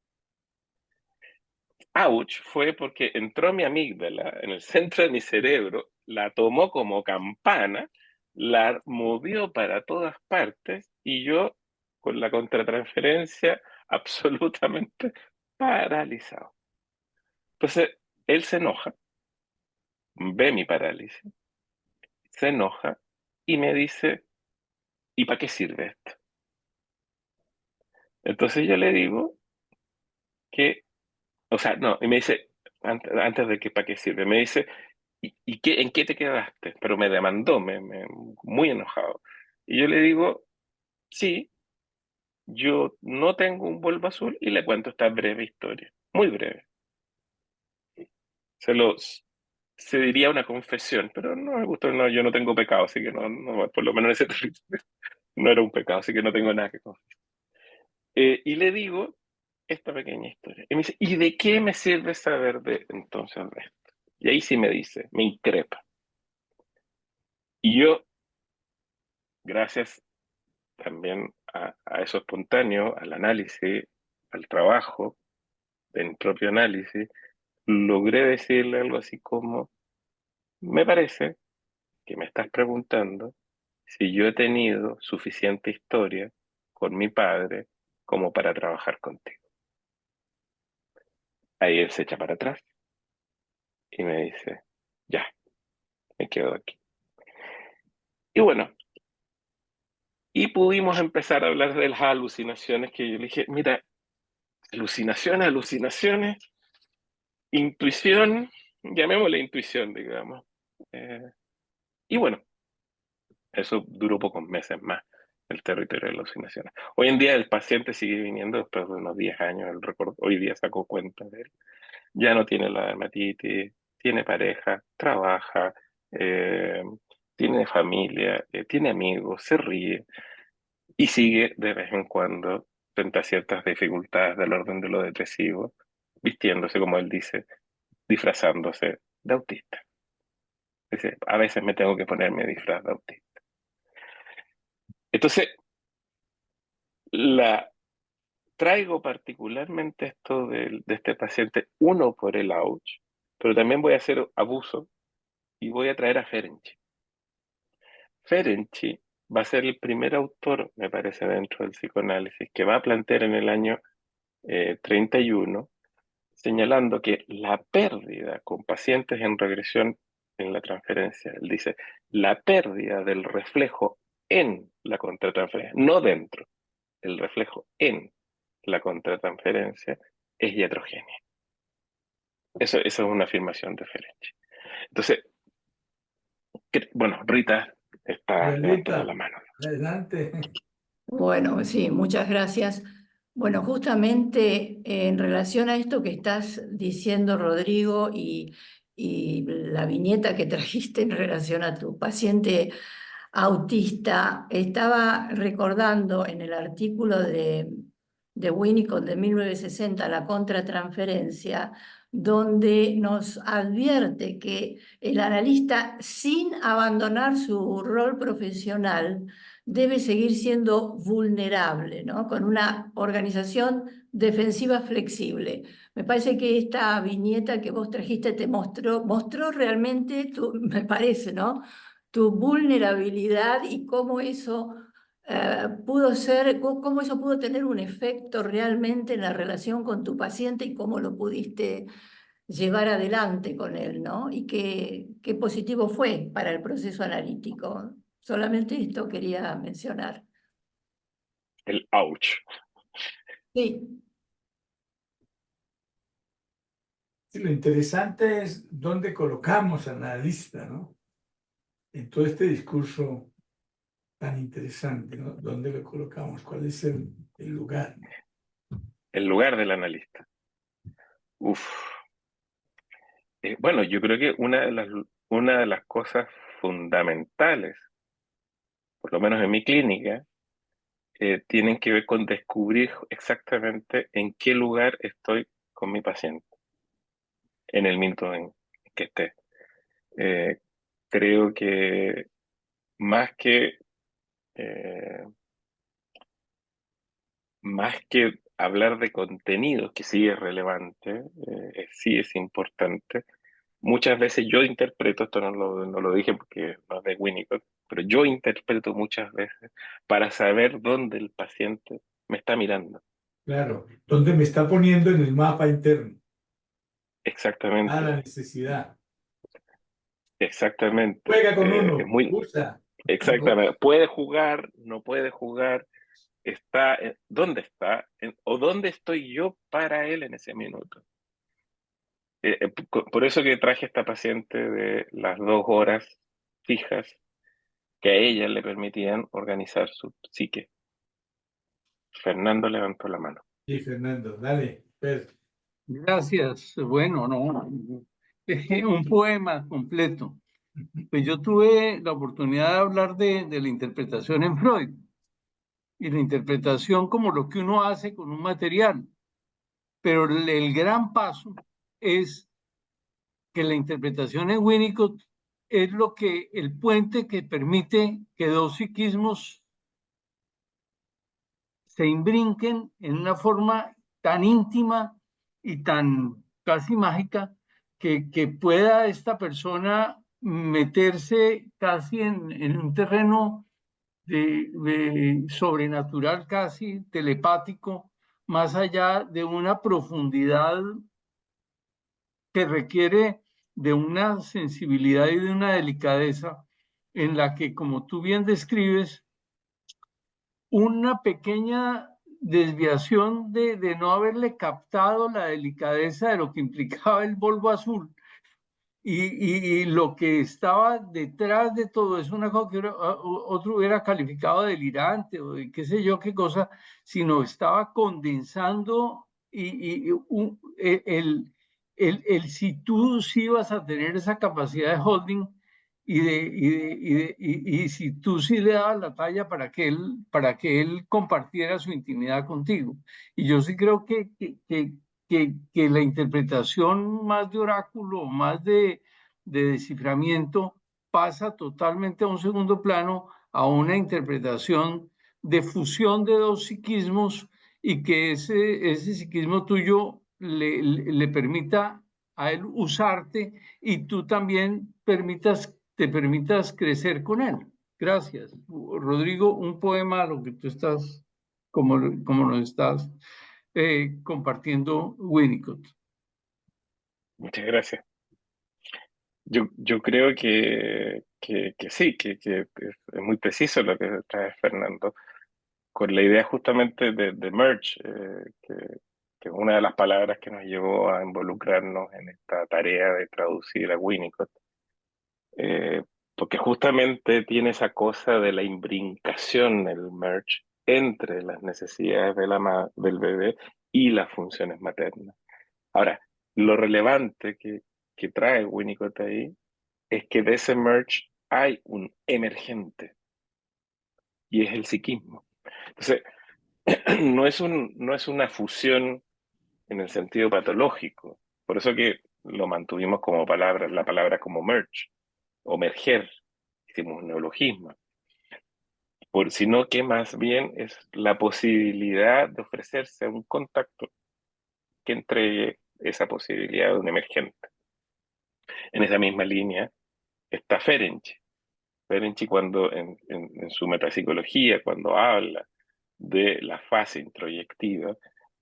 Ouch fue porque entró mi amígdala en el centro de mi cerebro, la tomó como campana, la movió para todas partes y yo, con la contratransferencia, absolutamente paralizado. Entonces, él se enoja, ve mi parálisis, se enoja y me dice, ¿y para qué sirve esto? Entonces yo le digo que, o sea, no, y me dice, antes de que para qué sirve, me dice, ¿y qué, en qué te quedaste? Pero me demandó, muy enojado. Y yo le digo, sí, yo no tengo un Volvo azul y le cuento esta breve historia, muy breve. Se lo, se diría una confesión, pero no me gustó, no, yo no tengo pecado, así que por lo menos en ese territorio no era un pecado, así que no tengo nada que confesar. Y le digo esta pequeña historia. Y me dice, ¿y de qué me sirve saber de entonces el resto? Y ahí sí me dice, me increpa. Y yo, gracias también a eso espontáneo, al análisis, al trabajo, en propio análisis, logré decirle algo así como, me parece que me estás preguntando si yo he tenido suficiente historia con mi padre como para trabajar contigo. Ahí él se echa para atrás y me dice, ya, me quedo aquí. Y bueno, Y pudimos empezar a hablar de las alucinaciones, que yo le dije, mira, alucinaciones, alucinaciones, intuición, llamémosle intuición, digamos. Eh, y bueno, eso duró pocos meses más, el territorio de alucinaciones. Hoy en día el paciente sigue viniendo después de unos 10 años, hoy día sacó cuenta de él. Ya no tiene la dermatitis, tiene pareja, trabaja, eh, tiene familia, tiene amigos, se ríe y sigue de vez en cuando, frente a ciertas dificultades del orden de lo depresivo, vistiéndose, como él dice, disfrazándose de autista. Dice, a veces me tengo que ponerme disfraz de autista. Entonces, la traigo particularmente esto de este paciente, uno por el ouch, pero también voy a hacer abuso y voy a traer a Ferenczi. Ferenczi va a ser el primer autor, me parece, dentro del psicoanálisis, que va a plantear en el año 31, señalando que la pérdida con pacientes en regresión en la transferencia, él dice, la pérdida del reflejo en la contratransferencia, no dentro, el reflejo en la contratransferencia es iatrogenia. Eso es una afirmación de Ferenczi. Entonces, bueno, Rita está levantando la Violeta, mano. adelante. Bueno, sí, muchas gracias. Bueno, justamente en relación a esto que estás diciendo, Rodrigo, y la viñeta que trajiste en relación a tu paciente autista, estaba recordando en el artículo de Winnicott de 1960, La contratransferencia, donde nos advierte que el analista, sin abandonar su rol profesional, debe seguir siendo vulnerable, ¿no? Con una organización defensiva flexible. Me parece que esta viñeta que vos trajiste te mostró realmente, me parece, ¿no? Tu vulnerabilidad y cómo eso cómo eso pudo tener un efecto realmente en la relación con tu paciente y cómo lo pudiste llevar adelante con él, ¿no? Y qué positivo fue para el proceso analítico. Solamente esto quería mencionar. El ouch. Sí, Sí, lo interesante es dónde colocamos al analista, ¿no? En todo este discurso tan interesante, ¿no? ¿Dónde lo colocamos? ¿Cuál es el lugar? El lugar del analista. Uf. Bueno, yo creo que una de las cosas fundamentales, por lo menos en mi clínica, tienen que ver con descubrir exactamente en qué lugar estoy con mi paciente, en el minuto en que esté. Eh, Creo que más que, eh, más que hablar de contenido, que sí es relevante, sí es importante, muchas veces yo interpreto, esto no lo dije porque no es de Winnicott, pero yo interpreto muchas veces para saber dónde el paciente me está mirando. Claro, ¿dónde me está poniendo en el mapa interno? A la Exactamente, necesidad. exactamente. Juega con Es uno, muy, usa. exactamente. Puede jugar, no puede jugar, está, ¿dónde está? ¿O dónde estoy yo para él en ese minuto? Por eso que traje a esta paciente de las 2 horas fijas que a ella le permitían organizar su psique. Fernando levantó la mano. Sí, Fernando, dale. Pues, Gracias. Bueno, no, un poema completo. Pues yo tuve la oportunidad de hablar de la interpretación en Freud y la interpretación como lo que uno hace con un material. Pero el gran paso es que la interpretación en Winnicott es lo que el puente que permite que dos psiquismos se imbrinquen en una forma tan íntima y tan casi mágica que pueda esta persona meterse casi en un terreno de sobrenatural, casi telepático, más allá de una profundidad que requiere de una sensibilidad y de una delicadeza en la que, como tú bien describes, una pequeña desviación de no haberle captado la delicadeza de lo que implicaba el Volvo azul y lo que estaba detrás de todo es una cosa que otro hubiera calificado de delirante o de qué sé yo qué cosa, sino estaba condensando si tú sí vas a tener esa capacidad de holding y si tú sí le dabas la talla para que él compartiera su intimidad contigo. Y yo sí creo que la interpretación más de oráculo, más de desciframiento, pasa totalmente a un segundo plano, a una interpretación de fusión de dos psiquismos y que ese psiquismo tuyo le permita a él usarte y tú también te permitas crecer con él. Gracias. Rodrigo, un poema a lo que tú estás, como nos estás compartiendo Winnicott. Muchas gracias. Yo creo que sí, que es muy preciso lo que trae Fernando, con la idea justamente de merge, que es una de las palabras que nos llevó a involucrarnos en esta tarea de traducir a Winnicott. Porque justamente tiene esa cosa de la imbrincación, el merge, entre las necesidades del bebé y las funciones maternas. Ahora, lo relevante que trae Winnicott ahí es que de ese merge hay un emergente y es el psiquismo. Entonces, no es una fusión en el sentido patológico. Por eso que lo mantuvimos como palabra, la palabra como merge o merger, hicimos un neologismo. Sino que más bien es la posibilidad de ofrecerse un contacto que entregue esa posibilidad de un emergente. En esa misma línea está Ferenczi. Ferenczi cuando en su metapsicología, cuando habla de la fase introyectiva,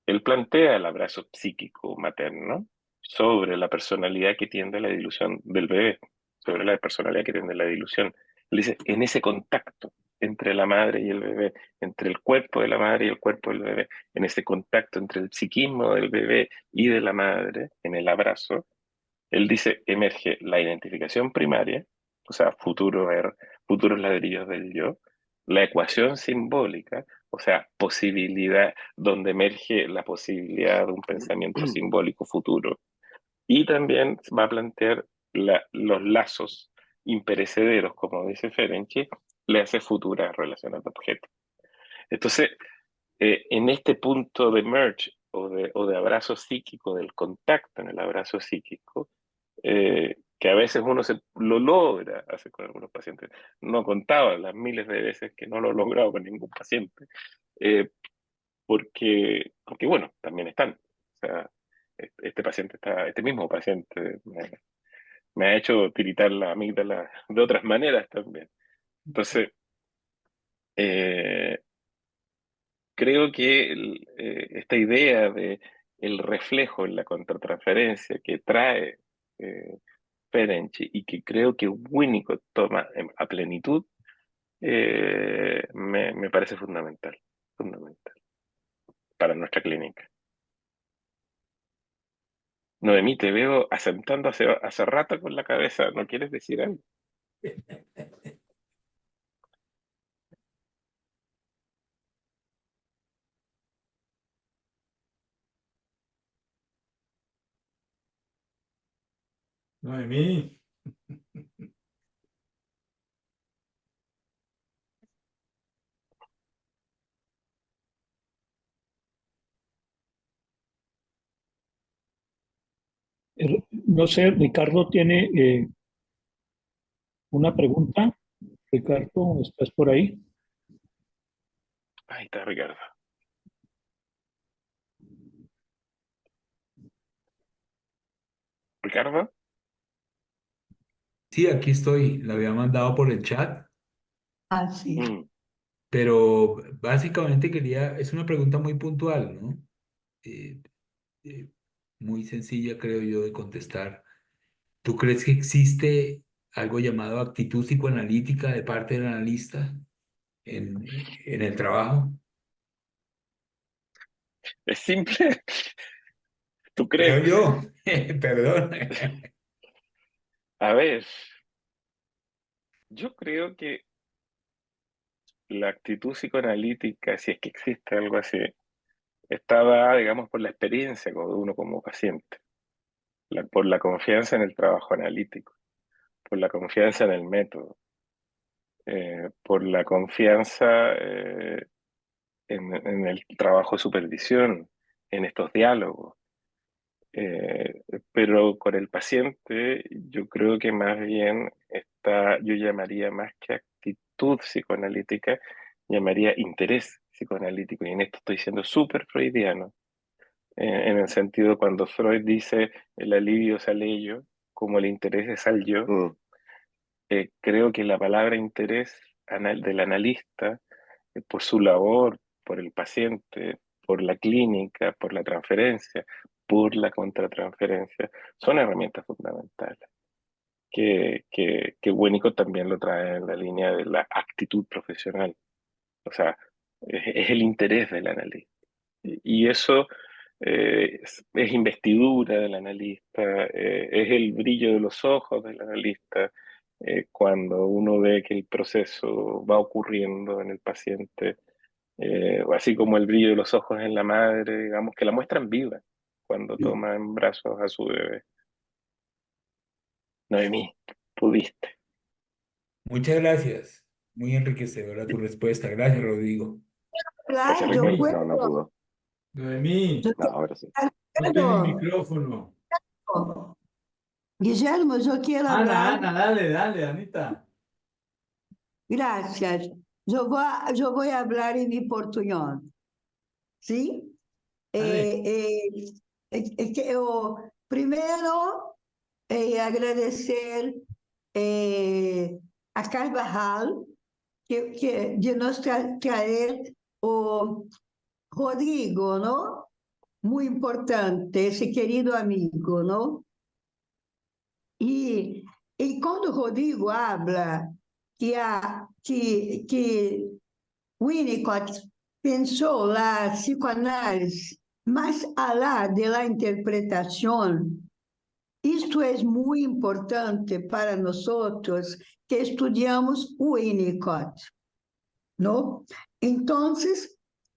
él plantea el abrazo psíquico materno sobre la personalidad que tiende a la dilución del bebé, sobre la personalidad que tiende a la dilución. Él dice, en ese contacto entre la madre y el bebé, entre el cuerpo de la madre y el cuerpo del bebé, en ese contacto entre el psiquismo del bebé y de la madre, en el abrazo, él dice, emerge la identificación primaria, o sea, futuros ladrillos del yo, la ecuación simbólica, o sea, posibilidad, donde emerge la posibilidad de un pensamiento simbólico futuro, y también va a plantear los lazos imperecederos, como dice Ferenczi, le hace futuras relaciones de objetos. Entonces, en este punto de merge o de abrazo psíquico, del contacto en el abrazo psíquico, que a veces uno lo logra hacer con algunos pacientes. No contaba las miles de veces que no lo he logrado con ningún paciente, porque bueno, también están. O sea, este mismo paciente me ha hecho tiritar la amígdala de otras maneras también. Entonces, eh, creo que esta idea de el reflejo en la contratransferencia que trae Ferenczi y que creo que Winnicott toma a plenitud, me parece fundamental para nuestra clínica. Noemí, te veo asentando hace rato con la cabeza, ¿no quieres decir algo? Noemí. No sé, Ricardo tiene una pregunta. Ricardo, ¿estás por ahí? Ahí está Ricardo. ¿Ricardo? Sí, aquí estoy. La había mandado por el chat, Ah, sí. pero básicamente es una pregunta muy puntual, ¿no? Eh, eh, Muy sencilla, creo yo, de contestar. ¿Tú crees que existe algo llamado actitud psicoanalítica de parte del analista? en el trabajo? Es simple, ¿tú Creo crees? yo, perdón. A ver, yo creo que la actitud psicoanalítica, si es que existe algo así, está dada, digamos, por la experiencia de uno como paciente, por la confianza en el trabajo analítico, por la confianza en el método, por la confianza en el trabajo de supervisión, en estos diálogos. Eh, pero con el paciente yo creo que más bien está, yo llamaría más que actitud psicoanalítica, llamaría interés psicoanalítico. Y en esto estoy siendo súper freudiano, en el sentido cuando Freud dice el alivio es al ello, como el interés es al yo, Mm, creo que la palabra interés del analista, por su labor, por el paciente, por la clínica, por la transferencia, por la contratransferencia, son herramientas fundamentales. Que Winnicott también lo trae en la línea de la actitud profesional. O sea, es el interés del analista. Y eso es investidura del analista, es el brillo de los ojos del analista, cuando uno ve que el proceso va ocurriendo en el paciente, así como el brillo de los ojos en la madre, digamos, que la muestran viva cuando Sí. toma en brazos a su bebé. Noemí, pudiste. Muchas gracias. Muy enriquecedora tu respuesta. Gracias, Rodrigo. Gracias, no, Ricardo. no pudo. Noemí, No, ahora sí. no tiene micrófono. Guillermo, yo quiero Ana, hablar. Ana, dale, dale, Anita. Gracias. Yo voy a hablar en mi portuñol. ¿Sí? Dale. Que eu, primeiro, agradecer a Carvajal de nos traer o Rodrigo, ¿no? Muy importante, esse querido amigo, ¿no? E quando o Rodrigo habla que Winnicott pensou la psicoanálise mais allá de la interpretação, isto é muito importante para nós que estudamos Winnicott, não? Então,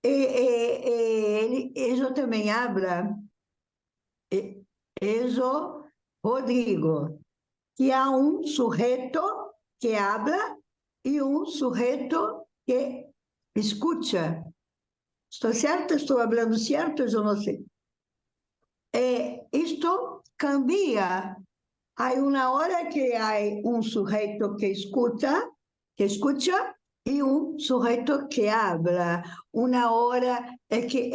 ele também habla, isso, Rodrigo, que há um sujeito que habla e um sujeito que escuta. Estou certa? Estou falando certo? Eu não sei. Isto cambia. Há uma hora que há um sujeito que escuta e um sujeito que habla. Uma hora é que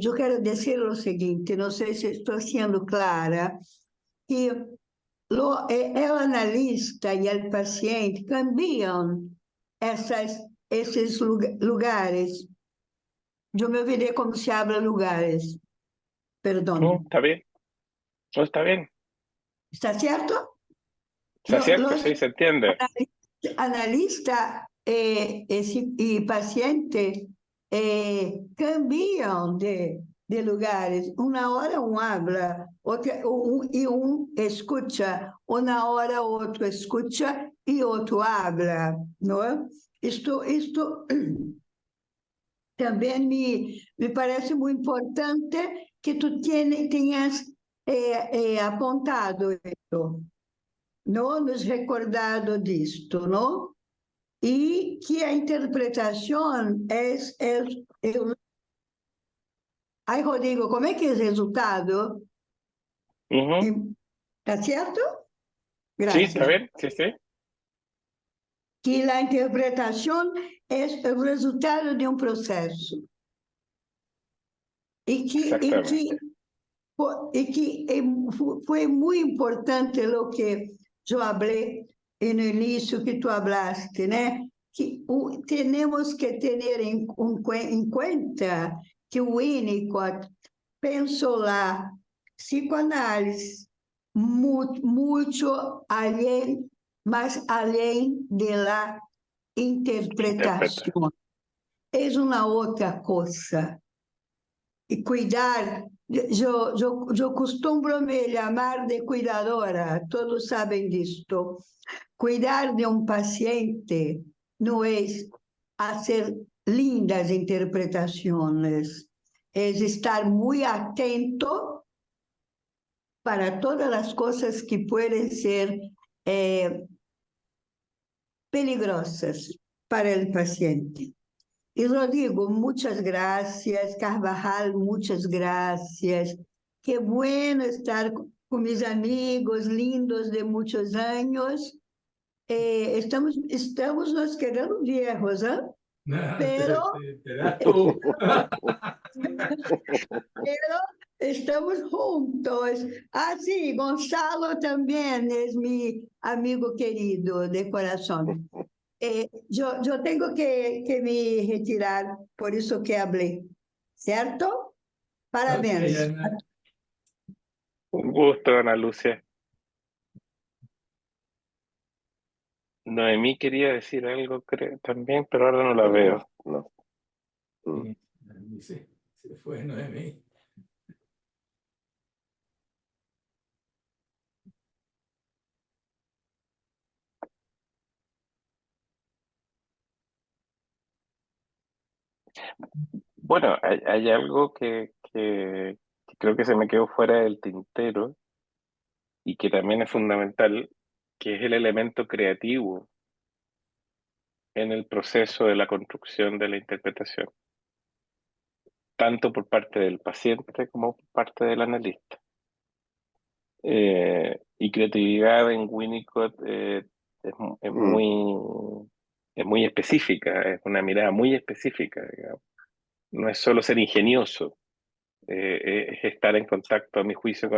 eu quero dizer o seguinte, não sei se estou sendo clara, que el analista e o paciente cambiam esses lugares. Eu me olvidei como se habla lugares. Perdão. No, está bien. No, está bien. ¿Está cierto? Está cierto, Los sí, se entiende. analistas y pacientes cambian de lugares. Una hora un habla y un escucha, una hora otro escucha y otro habla, ¿no? Esto también me parece muy importante que tú tenhas apontado esto, não? Nos recordado disto, não? E que a interpretação é Ai, Rodrigo, como é que é o resultado? Ujú. Está certo? Sí, Gracias. está bien, sí, sí. Que a interpretação é o resultado de um processo. E Exactamente. foi muito importante o que eu falei no início que tu hablaste, né? Que temos que ter em conta que o Winnicott pensou lá psicoanálise muito além, mas além de la interpretación. Es una otra cosa. Y cuidar, yo costumbro me llamar de cuidadora, todos saben de esto. Cuidar de un paciente no es hacer lindas interpretaciones, es estar muy atento para todas las cosas que pueden ser peligrosas para el paciente. Y Rodrigo, muchas gracias. Carvajal, muchas gracias. Qué bueno estar con mis amigos lindos de muchos años. Estamos nos quedando viejos, ¿eh? Pero, pero estamos juntos. Ah, sí, Gonzalo también es mi amigo querido de corazón. Yo tengo que me retirar, por eso que hablé, ¿cierto? Parabéns. Okay, Ana. Un gusto, Ana Lucia. Noemí quería decir algo, creo, también, pero ahora no la veo. No. Sí, se fue Noemí. Bueno, hay algo que creo que se me quedó fuera del tintero y que también es fundamental, que es el elemento creativo en el proceso de la construcción de la interpretación, tanto por parte del paciente como por parte del analista. Y creatividad en Winnicott es muy específica, es una mirada muy específica, digamos. No es solo ser ingenioso, es estar en contacto, a mi juicio,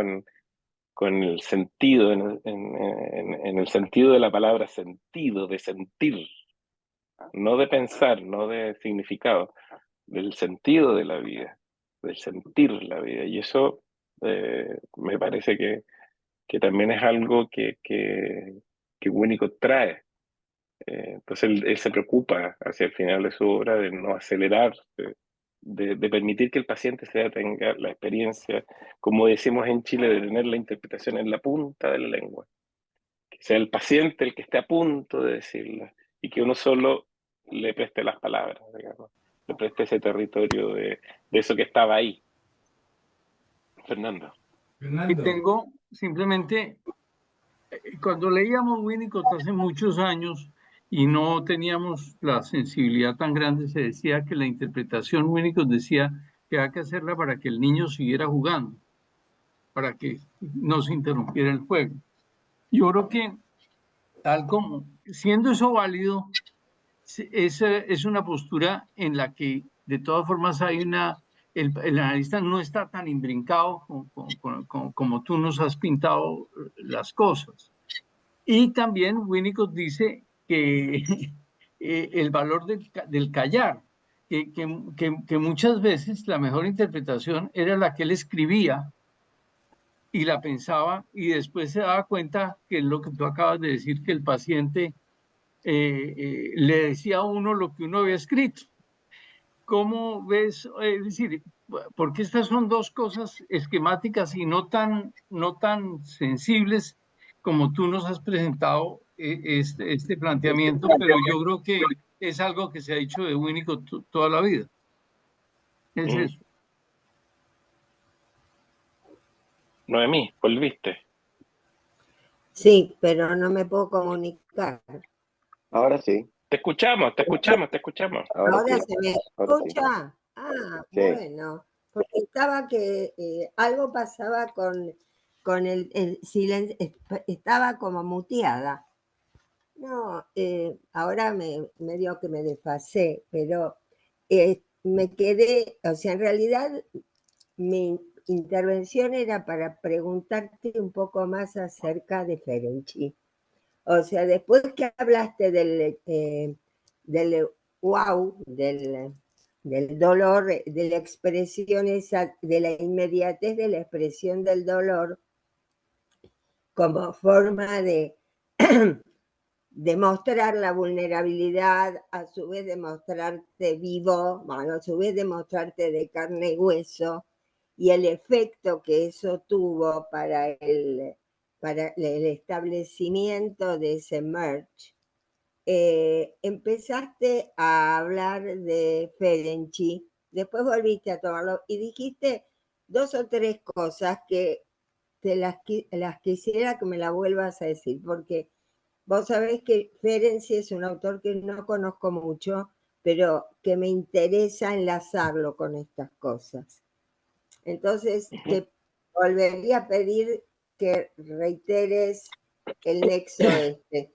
con el sentido, en el sentido de la palabra sentido, de sentir, no de pensar, no de significado, del sentido de la vida, del sentir la vida. Y eso me parece que también es algo que Winnicott trae. Entonces él se preocupa hacia el final de su obra de no acelerar, de permitir que el paciente tenga la experiencia, como decimos en Chile, de tener la interpretación en la punta de la lengua. Que sea el paciente el que esté a punto de decirla y que uno solo le preste las palabras, digamos, le preste ese territorio de eso que estaba ahí. Fernando. Y tengo simplemente, cuando leíamos Winnicott hace muchos años y no teníamos la sensibilidad tan grande, se decía que la interpretación, Winnicott decía que hay que hacerla para que el niño siguiera jugando, para que no se interrumpiera el juego. Yo creo que, tal como, siendo eso válido, es una postura en la que de todas formas hay el analista no está tan imbrincado como tú nos has pintado las cosas. Y también Winnicott dice que el valor del callar, que muchas veces la mejor interpretación era la que él escribía y la pensaba y después se daba cuenta que es lo que tú acabas de decir, que el paciente le decía a uno lo que uno había escrito. ¿Cómo ves? Es decir, porque estas son dos cosas esquemáticas y no tan sensibles como tú nos has presentado este planteamiento, pero yo creo que es algo que se ha dicho de Winnicott toda la vida. Es eso. Noemí, ¿volviste? Sí, pero no me puedo comunicar. Ahora sí. Te escuchamos. Ahora sí. ¿Se me Ahora sí. escucha? Ah, Sí. bueno, porque estaba que algo pasaba con el silencio, estaba como muteada. No, ahora medio que me desfasé, pero me quedé, o sea, en realidad mi intervención era para preguntarte un poco más acerca de Ferenczi. O sea, después que hablaste del wow, del dolor, de la expresión esa, de la inmediatez de la expresión del dolor como forma de demostrar la vulnerabilidad, a su vez demostrarte vivo, bueno, a su vez demostrarte de carne y hueso, y el efecto que eso tuvo para el establecimiento de ese merge. Empezaste a hablar de Ferenczi, después volviste a tomarlo y dijiste 2 o 3 cosas que las quisiera que me las vuelvas a decir, porque vos sabés que Ferenczi es un autor que no conozco mucho, pero que me interesa enlazarlo con estas cosas. Entonces, te volvería a pedir que reiteres el nexo este.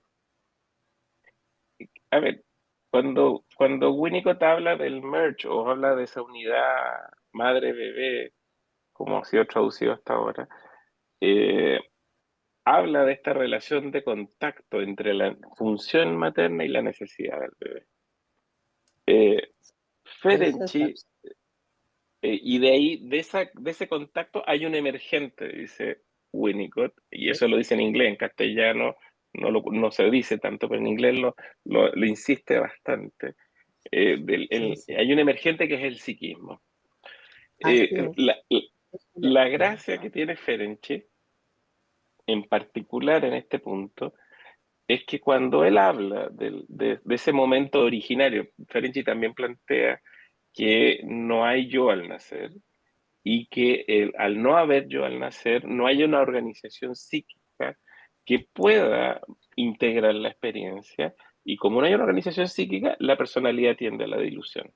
A ver, cuando Winnicott habla del merge o habla de esa unidad madre-bebé, como ha sido traducido hasta ahora, habla de esta relación de contacto entre la función materna y la necesidad del bebé. Ferenczi, y de ahí, de ese contacto hay un emergente, dice Winnicott, y eso lo dice en inglés, en castellano no se dice tanto, pero en inglés lo insiste bastante. Hay un emergente que es el psiquismo. La gracia que tiene Ferenczi, en particular en este punto, es que cuando él habla de ese momento originario, Ferenczi también plantea que no hay yo al nacer y que al no haber yo al nacer, no hay una organización psíquica que pueda integrar la experiencia, y como no hay una organización psíquica, la personalidad tiende a la dilución.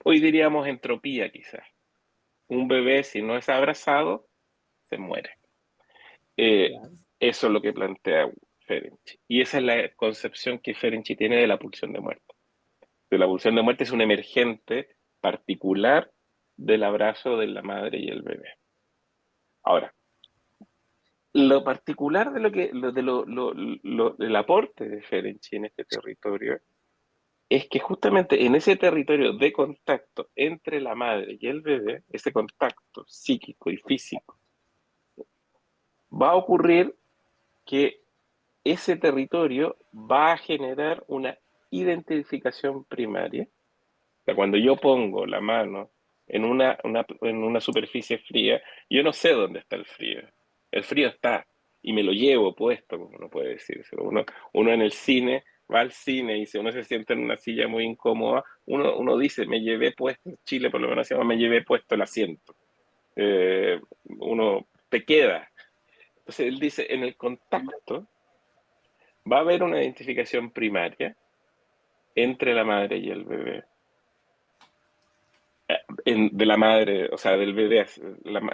Hoy diríamos entropía quizás. Un bebé, si no es abrazado, se muere. Eso es lo que plantea Ferenczi. Y esa es la concepción que Ferenczi tiene de la pulsión de muerte. De la pulsión de muerte es un emergente particular del abrazo de la madre y el bebé. Ahora, lo particular del aporte de Ferenczi en este territorio es que justamente en ese territorio de contacto entre la madre y el bebé, ese contacto psíquico y físico, va a ocurrir que ese territorio va a generar una identificación primaria. O sea, cuando yo pongo la mano en una superficie fría, yo no sé dónde está el frío. El frío está y me lo llevo puesto, como uno puede decirse. Uno en el cine va al cine y si uno se siente en una silla muy incómoda, uno dice, me llevé puesto, en Chile por lo menos se llama, me llevé puesto el asiento. Uno te queda. Entonces él dice, en el contacto va a haber una identificación primaria entre la madre y el bebé. De la madre, o sea, del bebé,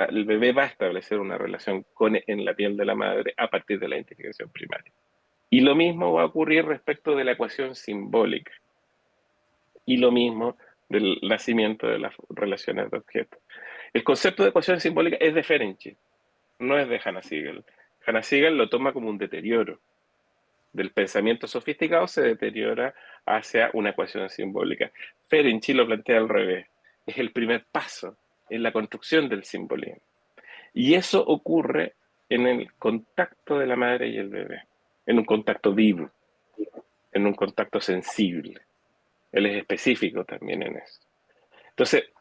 el bebé va a establecer una relación en la piel de la madre a partir de la identificación primaria. Y lo mismo va a ocurrir respecto de la ecuación simbólica. Y lo mismo del nacimiento de las relaciones de objetos. El concepto de ecuación simbólica es de Ferenczi, no es de Hanna Siegel. Hanna Siegel lo toma como un deterioro. Del pensamiento sofisticado se deteriora hacia una ecuación simbólica. Ferenczi lo plantea al revés. Es el primer paso en la construcción del simbolismo. Y eso ocurre en el contacto de la madre y el bebé, en un contacto vivo, en un contacto sensible. Él es específico también en eso. Entonces,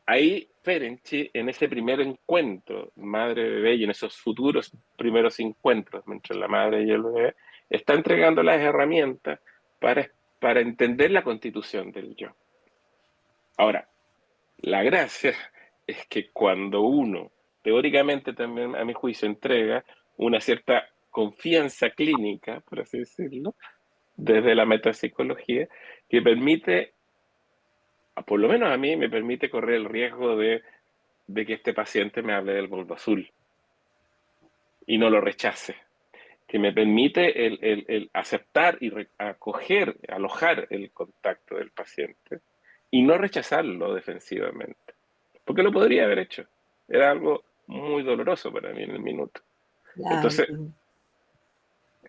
ahí Ferenczi, en ese primer encuentro madre-bebé y en esos futuros primeros encuentros entre la madre y el bebé, está entregando las herramientas para entender la constitución del yo. Ahora, la gracia es que cuando uno, teóricamente también a mi juicio, entrega una cierta confianza clínica, por así decirlo, desde la metapsicología, que permite, por lo menos a mí, me permite correr el riesgo de que este paciente me hable del bulbo azul y no lo rechace, que me permite el aceptar y acoger, alojar el contacto del paciente y no rechazarlo defensivamente, porque lo podría haber hecho. Era algo muy doloroso para mí en el minuto.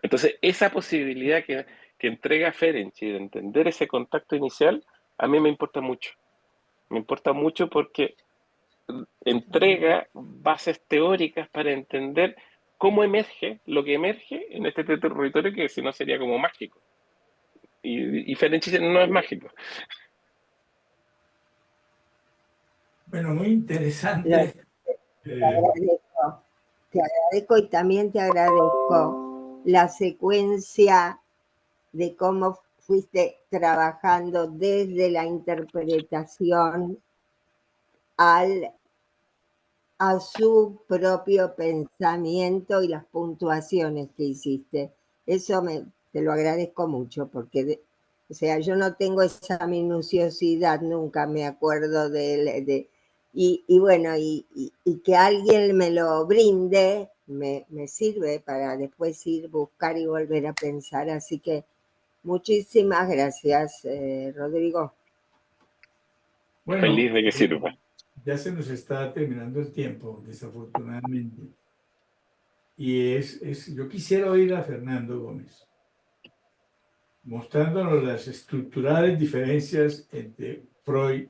Entonces esa posibilidad que entrega Ferenczi de entender ese contacto inicial, a mí me importa mucho. Me importa mucho porque entrega bases teóricas para entender cómo emerge lo que emerge en este territorio que si no sería como mágico. Y Ferenczi no es mágico. Bueno, muy Lo- interesante. Te agradezco y también te agradezco la secuencia de cómo fuiste trabajando desde la interpretación a su propio pensamiento y las puntuaciones que hiciste. Eso te lo agradezco mucho, porque o sea, yo no tengo esa minuciosidad, nunca me acuerdo y bueno, y que alguien me lo brinde, me sirve para después ir, buscar y volver a pensar. Así que muchísimas gracias, Rodrigo. Bueno, Feliz de que sirva. ya se nos está terminando el tiempo, desafortunadamente. Y yo quisiera oír a Fernando Gómez, mostrándonos las estructurales diferencias entre Freud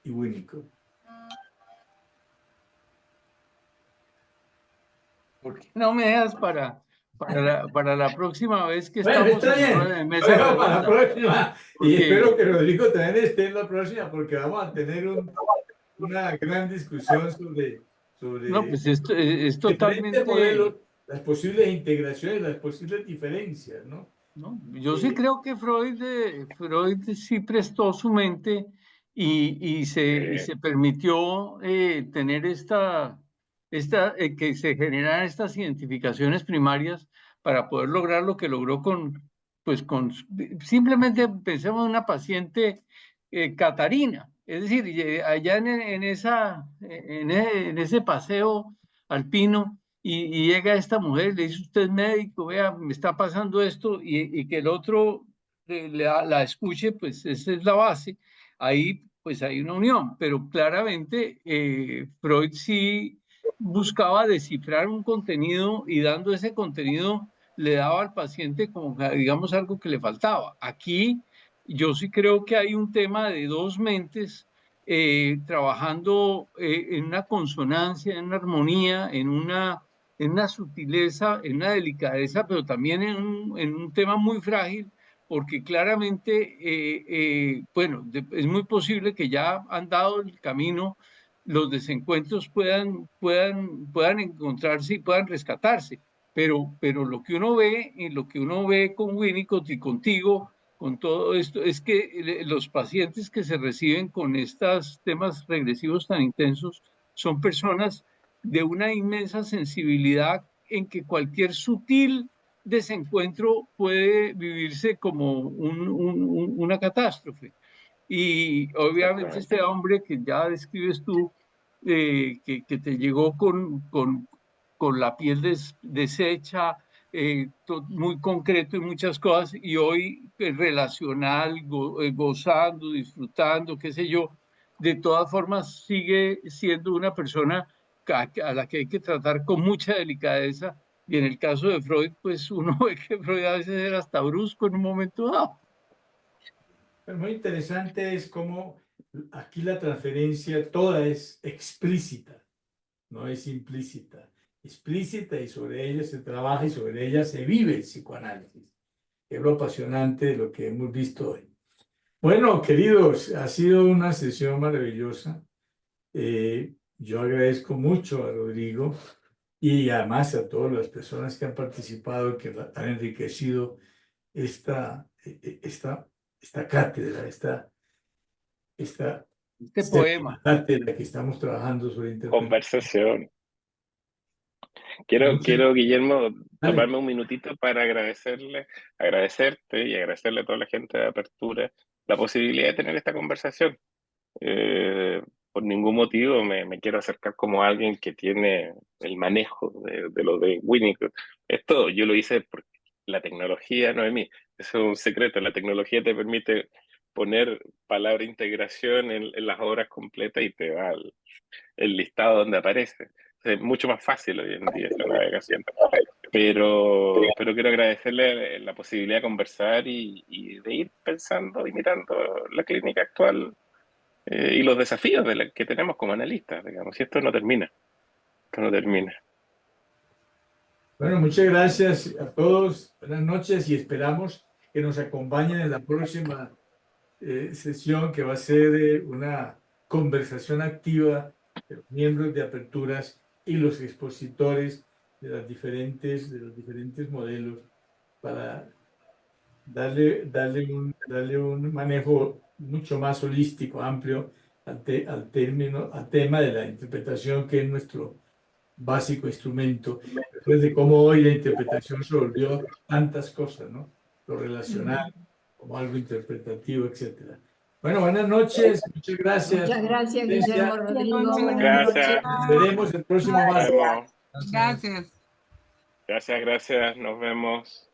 y Winnicott. ¿Por qué no me dejas para la próxima vez que Bueno, estamos está en rueda de bien. Lo mesa dejo para la redonda? próxima. Y Porque, espero que Rodrigo también esté en la próxima, porque vamos a tener una gran discusión sobre no, pues esto es diferentes totalmente, modelos, las posibles integraciones, las posibles diferencias, ¿no? ¿no? Yo sí creo que Freud sí prestó su mente y se permitió tener que se generaran estas identificaciones primarias para poder lograr lo que logró simplemente pensemos en una paciente Catarina, es decir, allá en ese paseo alpino y llega esta mujer y le dice, usted es médico, vea, me está pasando esto, y que el otro la escuche, pues esa es la base. Ahí pues hay una unión, pero claramente Freud sí buscaba descifrar un contenido y dando ese contenido le daba al paciente como, digamos, algo que le faltaba. Aquí yo sí creo que hay un tema de dos mentes trabajando en una consonancia, en una armonía, en una sutileza, en una delicadeza, pero también en un tema muy frágil, porque claramente, bueno, es muy posible que ya han dado el camino, los desencuentros puedan encontrarse y puedan rescatarse, pero lo que uno ve, y lo que uno ve con Winnicott y contigo, con todo esto, es que los pacientes que se reciben con estos temas regresivos tan intensos son personas de una inmensa sensibilidad en que cualquier sutil desencuentro puede vivirse como una catástrofe. Y obviamente Exactamente. este hombre que ya describes tú, que te llegó con la piel deshecha, muy concreto en muchas cosas, y hoy relacional, gozando, disfrutando, qué sé yo, de todas formas sigue siendo una persona a la que hay que tratar con mucha delicadeza. Y en el caso de Freud, pues uno ve que Freud a veces era hasta brusco en un momento dado. Pero muy interesante es cómo aquí la transferencia toda es explícita, no es implícita. Explícita, y sobre ella se trabaja y sobre ella se vive el psicoanálisis. Es lo apasionante de lo que hemos visto hoy. Bueno, queridos, ha sido una sesión maravillosa. Yo agradezco mucho a Rodrigo y además a todas las personas que han participado, que han enriquecido esta, esta cátedra, esta Este poema. cátedra que estamos trabajando sobre interpretación. Conversación. Muchas Quiero, Guillermo, Dale. tomarme un minutito para agradecerte y agradecerle a toda la gente de Apertura la posibilidad de tener esta conversación. Eh, por ningún motivo me quiero acercar como alguien que tiene el manejo de lo de Winnicott. Es todo, yo lo hice porque la tecnología no es mí, eso es un secreto, la tecnología te permite poner palabra integración en las obras completas y te va el listado donde aparece. Es mucho más fácil hoy en día esa navegación. Pero quiero agradecerle la posibilidad de conversar y de ir pensando y mirando la clínica actual y los desafíos que tenemos como analistas, digamos. Y esto no termina. Esto no termina. Bueno, muchas gracias a todos. Buenas noches y esperamos que nos acompañen en la próxima sesión, que va a ser una conversación activa de los miembros de Aperturas y los expositores de los diferentes modelos para darle un manejo mucho más holístico, amplio al tema de la interpretación, que es nuestro básico instrumento, después de cómo hoy la interpretación se volvió tantas cosas, ¿no? Lo relacional, como algo interpretativo, etcétera. Bueno, buenas noches, muchas gracias. Muchas gracias, Guillermo Rodrigo. Buenas Gracias. noches. Nos veremos el próximo martes. Nos vemos. Gracias. Gracias, nos vemos.